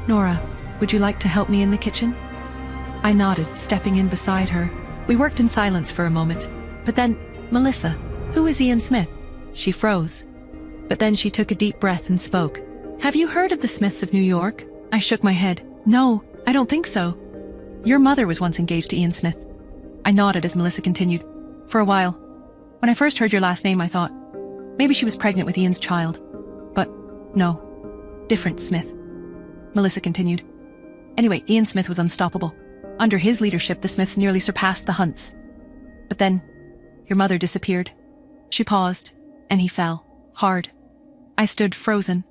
Nora, would you like to help me in the kitchen? I nodded, stepping in beside her. We worked in silence for a moment. But then, Melissa, who is Ian Smith? She froze. But then she took a deep breath and spoke. Have you heard of the Smiths of New York? I shook my head. No, I don't think so. Your mother was once engaged to Ian Smith. I nodded as Melissa continued. For a while. When I first heard your last name, I thought, maybe she was pregnant with Ian's child. But no, different Smith. Melissa continued. Anyway, Ian Smith was unstoppable. Under his leadership, the Smiths nearly surpassed the Hunts. But then, your mother disappeared. She paused, and he fell, hard. I stood frozen.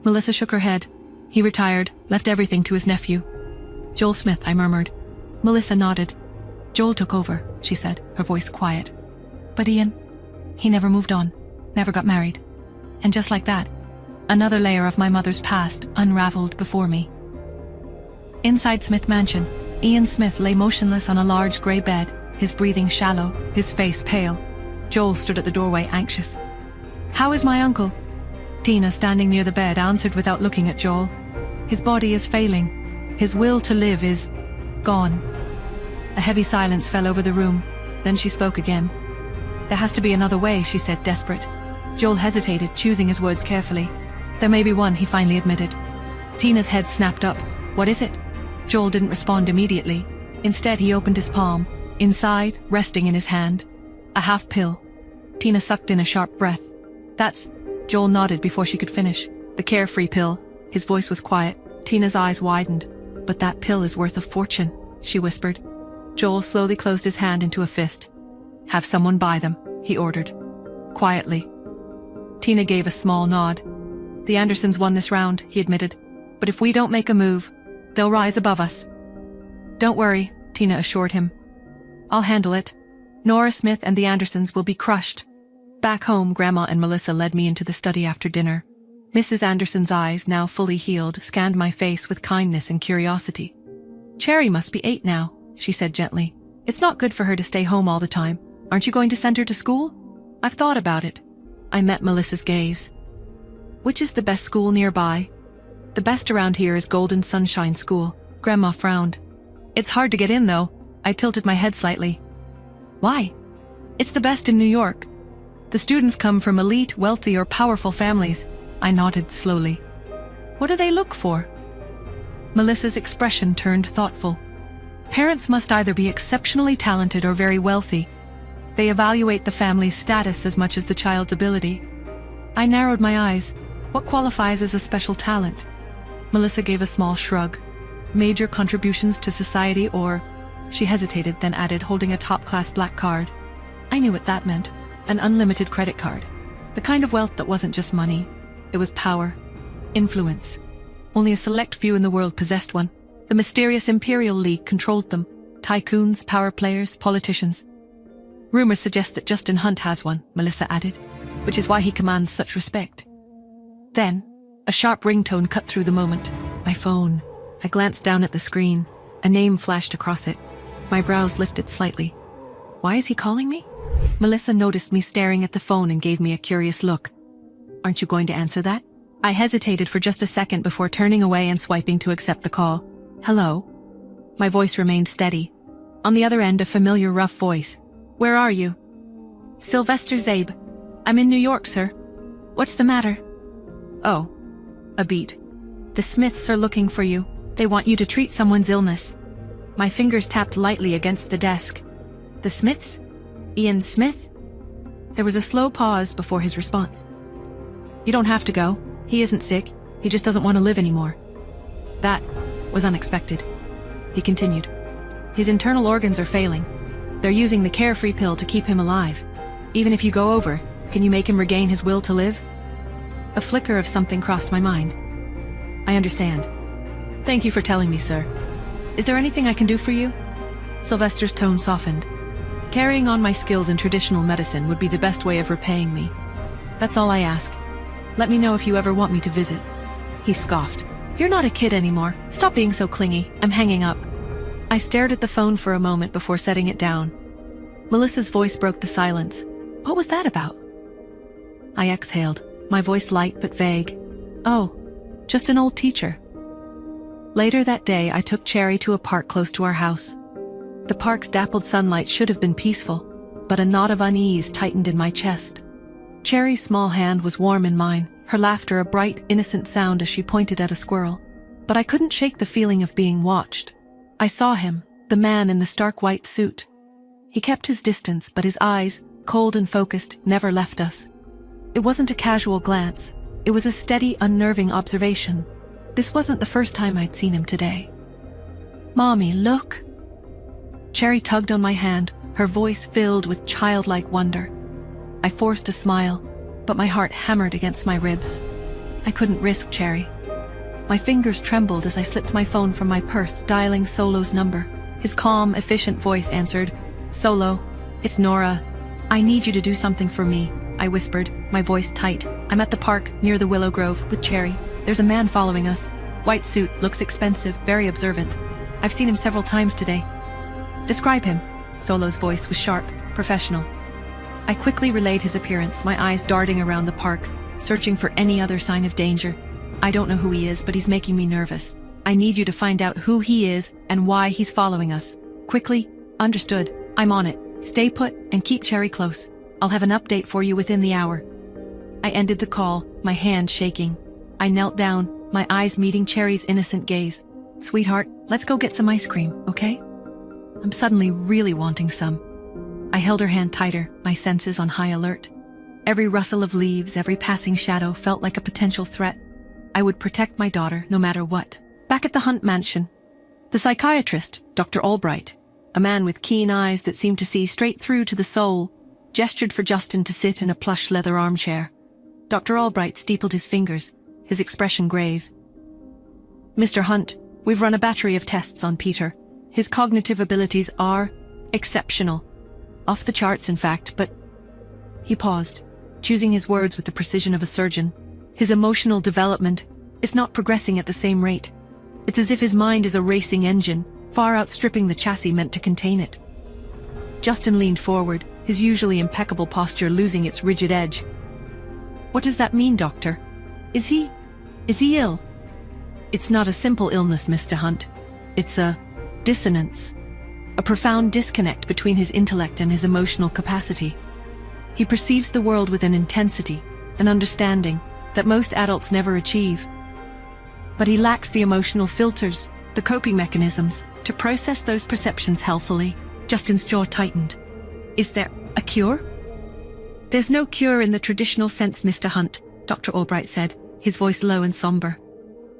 Melissa shook her head. He retired, left everything to his nephew. Joel Smith, I murmured. Melissa nodded. Joel took over, she said, her voice quiet. But Ian, he never moved on, never got married. And just like that, another layer of my mother's past unraveled before me. Inside Smith Mansion, Ian Smith lay motionless on a large grey bed, his breathing shallow, his face pale. Joel stood at the doorway, anxious. How is my uncle? Tina, standing near the bed, answered without looking at Joel. His body is failing. His will to live is gone. A heavy silence fell over the room. Then she spoke again. There has to be another way, she said, desperate. Joel hesitated, choosing his words carefully. There may be one, he finally admitted. Tina's head snapped up. What is it? Joel didn't respond immediately. Instead, he opened his palm. Inside, resting in his hand, a half pill. Tina sucked in a sharp breath. That's... Joel nodded before she could finish. The carefree pill. His voice was quiet. Tina's eyes widened. But that pill is worth a fortune, she whispered. Joel slowly closed his hand into a fist. Have someone buy them, he ordered. Quietly. Tina gave a small nod. The Andersons won this round, he admitted. But if we don't make a move, they'll rise above us. Don't worry, Tina assured him. I'll handle it. Nora Smith and the Andersons will be crushed. Back home, Grandma and Melissa led me into the study after dinner. Mrs. Anderson's eyes, now fully healed, scanned my face with kindness and curiosity. Cherry must be 8 now, she said gently. It's not good for her to stay home all the time. Aren't you going to send her to school? I've thought about it. I met Melissa's gaze. Which is the best school nearby? The best around here is Golden Sunshine School. Grandma frowned. It's hard to get in, though. I tilted my head slightly. Why? It's the best in New York. The students come from elite, wealthy, or powerful families. I nodded slowly. What do they look for? Melissa's expression turned thoughtful. Parents must either be exceptionally talented or very wealthy. They evaluate the family's status as much as the child's ability. I narrowed my eyes. What qualifies as a special talent? Melissa gave a small shrug. Major contributions to society or... She hesitated, then added, holding a top-class black card. I knew what that meant. An unlimited credit card. The kind of wealth that wasn't just money. It was power. Influence. Only a select few in the world possessed one. The mysterious Imperial League controlled them. Tycoons, power players, politicians. Rumors suggest that Justin Hunt has one, Melissa added, which is why he commands such respect. Then, a sharp ringtone cut through the moment. My phone. I glanced down at the screen. A name flashed across it. My brows lifted slightly. Why is he calling me? Melissa noticed me staring at the phone and gave me a curious look. Aren't you going to answer that? I hesitated for just a second before turning away and swiping to accept the call. Hello? My voice remained steady. On the other end, a familiar rough voice. Where are you? Sylvester Zabe. I'm in New York, sir. What's the matter? Oh. A beat. The Smiths are looking for you. They want you to treat someone's illness. My fingers tapped lightly against the desk. The Smiths? Ian Smith? There was a slow pause before his response. You don't have to go. He isn't sick. He just doesn't want to live anymore. That was unexpected. He continued. His internal organs are failing. They're using the carefree pill to keep him alive. Even if you go over, can you make him regain his will to live? A flicker of something crossed my mind. I understand. Thank you for telling me, sir. Is there anything I can do for you? Sylvester's tone softened. Carrying on my skills in traditional medicine would be the best way of repaying me. That's all I ask. Let me know if you ever want me to visit. He scoffed. You're not a kid anymore. Stop being so clingy. I'm hanging up. I stared at the phone for a moment before setting it down. Melissa's voice broke the silence. What was that about? I exhaled, my voice light but vague. Oh, just an old teacher. Later that day, I took Cherry to a park close to our house. The park's dappled sunlight should have been peaceful, but a knot of unease tightened in my chest. Cherry's small hand was warm in mine, her laughter a bright, innocent sound as she pointed at a squirrel. But I couldn't shake the feeling of being watched. I saw him, the man in the stark white suit. He kept his distance, but his eyes, cold and focused, never left us. It wasn't a casual glance. It was a steady, unnerving observation. This wasn't the first time I'd seen him today. Mommy, look! Cherry tugged on my hand, her voice filled with childlike wonder. I forced a smile, but my heart hammered against my ribs. I couldn't risk Cherry. My fingers trembled as I slipped my phone from my purse, dialing Solo's number. His calm, efficient voice answered. Solo, it's Nora. I need you to do something for me, I whispered, my voice tight. I'm at the park, near the Willow Grove, with Cherry. There's a man following us. White suit, looks expensive, very observant. I've seen him several times today. Describe him. Solo's voice was sharp, professional. I quickly relayed his appearance, my eyes darting around the park, searching for any other sign of danger. I don't know who he is, but he's making me nervous. I need you to find out who he is and why he's following us. Quickly. Understood. I'm on it. Stay put and keep Cherry close. I'll have an update for you within the hour. I ended the call, my hand shaking. I knelt down, my eyes meeting Cherry's innocent gaze. Sweetheart, let's go get some ice cream, okay? I'm suddenly really wanting some. I held her hand tighter, my senses on high alert. Every rustle of leaves, every passing shadow felt like a potential threat. I would protect my daughter no matter what. Back at the Hunt mansion, the psychiatrist, Dr. Albright, a man with keen eyes that seemed to see straight through to the soul, gestured for Justin to sit in a plush leather armchair. Dr. Albright steepled his fingers, his expression grave. Mr. Hunt, we've run a battery of tests on Peter. His cognitive abilities are exceptional. Off the charts, in fact, but... He paused, choosing his words with the precision of a surgeon. His emotional development is not progressing at the same rate. It's as if his mind is a racing engine, far outstripping the chassis meant to contain it. Justin leaned forward, his usually impeccable posture losing its rigid edge. What does that mean, Doctor? Is he ill? It's not a simple illness, Mr. Hunt. It's a dissonance. A profound disconnect between his intellect and his emotional capacity. He perceives the world with an intensity, an understanding, that most adults never achieve. But he lacks the emotional filters, the coping mechanisms, to process those perceptions healthily. Justin's jaw tightened. Is there a cure? There's no cure in the traditional sense, Mr. Hunt, Dr. Albright said, his voice low and somber.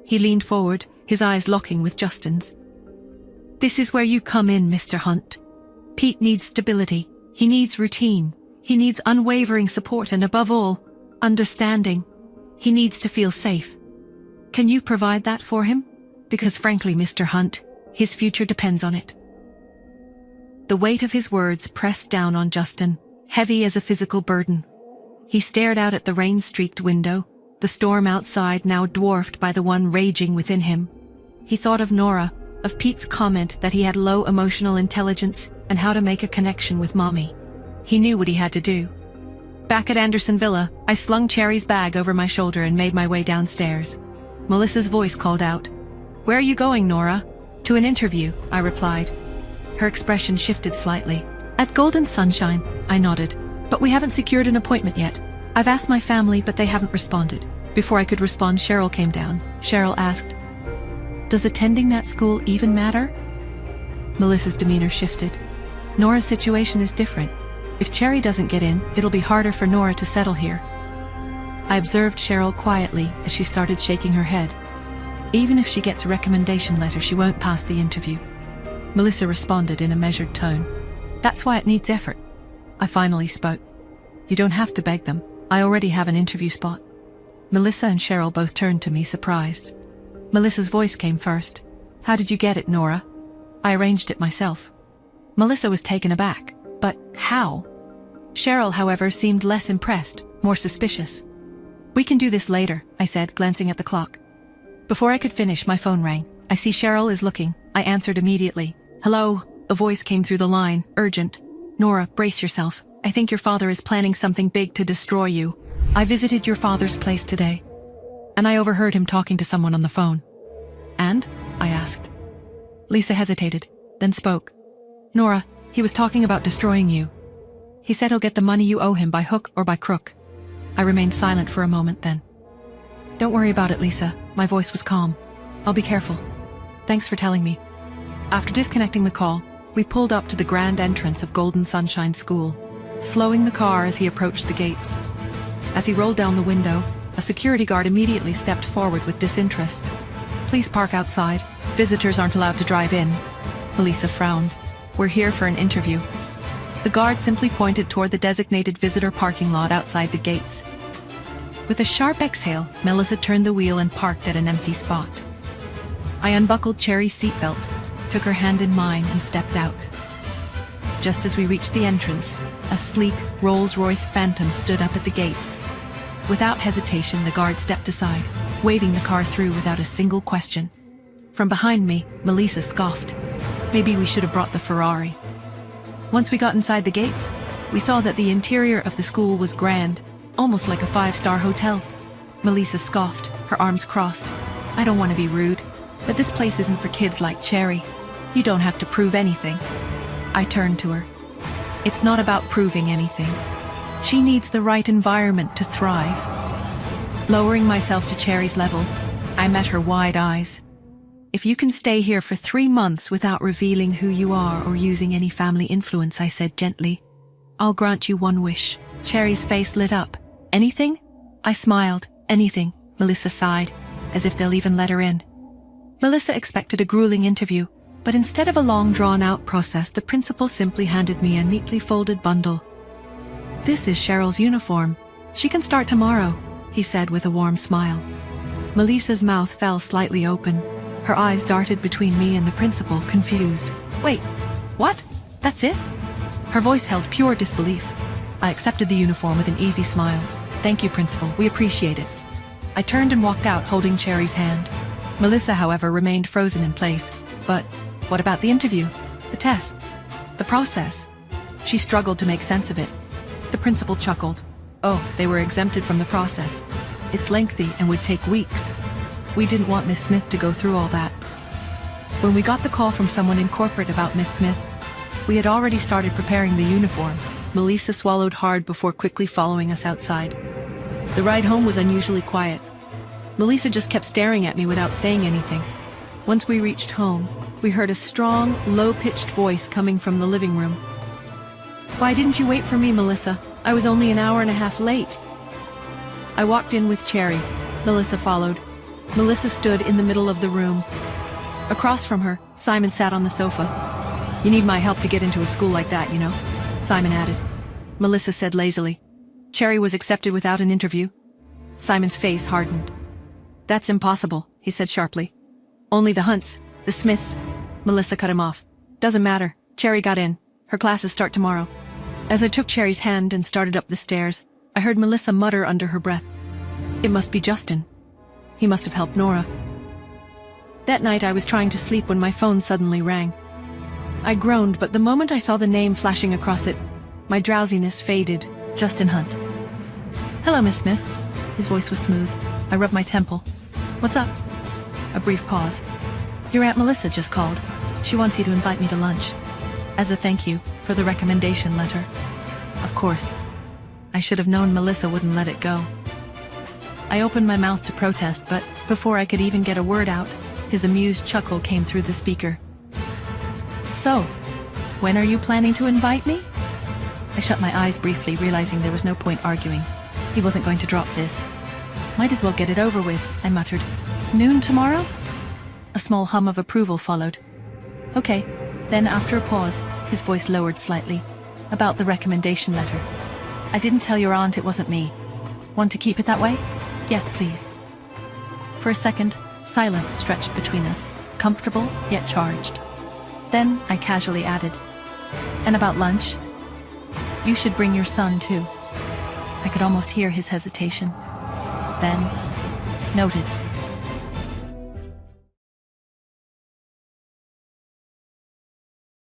He leaned forward, his eyes locking with Justin's. This is where you come in, Mr. Hunt. Pete needs stability. He needs routine. He needs unwavering support and, above all, understanding. He needs to feel safe. Can you provide that for him? Because frankly, Mr. Hunt, his future depends on it. The weight of his words pressed down on Justin, heavy as a physical burden. He stared out at the rain-streaked window, the storm outside now dwarfed by the one raging within him. He thought of Nora, of Pete's comment that he had low emotional intelligence and how to make a connection with Mommy. He knew what he had to do. Back at Anderson Villa, I slung Cherry's bag over my shoulder and made my way downstairs. Melissa's voice called out, "Where are you going, Nora?" "To an interview," I replied. Her expression shifted slightly. "At Golden Sunshine," I nodded. "But we haven't secured an appointment yet. I've asked my family, but they haven't responded." Before I could respond, Cheryl came down. Cheryl asked, "Does attending that school even matter?" Melissa's demeanor shifted. "Nora's situation is different. If Cherry doesn't get in, it'll be harder for Nora to settle here." I observed Cheryl quietly as she started shaking her head. Even if she gets a recommendation letter, she won't pass the interview. Melissa responded in a measured tone. "That's why it needs effort." I finally spoke. "You don't have to beg them. I already have an interview spot." Melissa and Cheryl both turned to me, surprised. Melissa's voice came first. "How did you get it, Nora?" "I arranged it myself." Melissa was taken aback. "But how?" Cheryl, however, seemed less impressed, more suspicious. "We can do this later," I said, glancing at the clock. Before I could finish, my phone rang. "I see Cheryl is looking." I answered immediately. "Hello?" A voice came through the line, urgent. "Nora, brace yourself. I think your father is planning something big to destroy you. I visited your father's place today, and I overheard him talking to someone on the phone." "And?" I asked. Lisa hesitated, then spoke. "Nora, he was talking about destroying you. He said he'll get the money you owe him by hook or by crook." I remained silent for a moment then. "Don't worry about it, Lisa." My voice was calm. "I'll be careful. Thanks for telling me." After disconnecting the call, we pulled up to the grand entrance of Golden Sunshine School, slowing the car as he approached the gates. As he rolled down the window, a security guard immediately stepped forward with disinterest. "Please park outside. Visitors aren't allowed to drive in." Melissa frowned. "We're here for an interview." The guard simply pointed toward the designated visitor parking lot outside the gates. With a sharp exhale, Melissa turned the wheel and parked at an empty spot. I unbuckled Cherry's seatbelt, took her hand in mine, and stepped out. Just as we reached the entrance, a sleek Rolls-Royce Phantom stood up at the gates. Without hesitation, the guard stepped aside, waving the car through without a single question. From behind me, Melissa scoffed. Maybe we should have brought the Ferrari. Once we got inside the gates, we saw that the interior of the school was grand, almost like a 5-star hotel. Melissa scoffed, her arms crossed. "I don't want to be rude, but this place isn't for kids like Cherry. You don't have to prove anything." I turned to her. "It's not about proving anything. She needs the right environment to thrive. Lowering myself to Cherry's level, I met her wide eyes. If you can stay here for 3 months without revealing who you are or using any family influence, I said gently, I'll grant you one wish. Cherry's face lit up. Anything? I smiled. Anything, Melissa sighed, as if they'll even let her in. Melissa expected a grueling interview, but instead of a long drawn-out process, the principal simply handed me a neatly folded bundle. This is Cheryl's uniform. She can start tomorrow, he said with a warm smile. Melissa's mouth fell slightly open. Her eyes darted between me and the principal, confused. Wait, what? That's it? Her voice held pure disbelief. I accepted the uniform with an easy smile. Thank you, Principal. We appreciate it. I turned and walked out, holding Cherry's hand. Melissa, however, remained frozen in place. But what about the interview? The tests? The process? She struggled to make sense of it. The principal chuckled. Oh, they were exempted from the process. It's lengthy and would take weeks. We didn't want Miss Smith to go through all that. When we got the call from someone in corporate about Miss Smith, we had already started preparing the uniform. Melissa swallowed hard before quickly following us outside. The ride home was unusually quiet. Melissa just kept staring at me without saying anything. Once we reached home, we heard a strong, low-pitched voice coming from the living room. Why didn't you wait for me, Melissa? I was only an hour and a half late. I walked in with Cherry. Melissa followed. Melissa stood in the middle of the room. Across from her, Simon sat on the sofa. You need my help to get into a school like that, you know, Simon added. Melissa said lazily. Cherry was accepted without an interview. Simon's face hardened. That's impossible, he said sharply. Only the Hunts, the Smiths. Melissa cut him off. Doesn't matter. Cherry got in. Her classes start tomorrow. As I took Cherry's hand and started up the stairs, I heard Melissa mutter under her breath. It must be Justin. He must have helped Nora. That night I was trying to sleep when my phone suddenly rang. I groaned, but the moment I saw the name flashing across it, my drowsiness faded. Justin Hunt. Hello, Miss Smith. His voice was smooth. I rubbed my temple. What's up? A brief pause. Your Aunt Melissa just called. She wants you to invite me to lunch. As a thank you for the recommendation letter. Of course. I should have known Melissa wouldn't let it go. I opened my mouth to protest, but before I could even get a word out, his amused chuckle came through the speaker. So, when are you planning to invite me? I shut my eyes briefly, realizing there was no point arguing. He wasn't going to drop this. Might as well get it over with, I muttered. Noon tomorrow? A small hum of approval followed. Okay. Then, after a pause, his voice lowered slightly. About the recommendation letter. I didn't tell your aunt it wasn't me. Want to keep it that way? Yes, please. For a second, silence stretched between us, comfortable yet charged. Then I casually added, and about lunch? You should bring your son, too. I could almost hear his hesitation. Then, noted.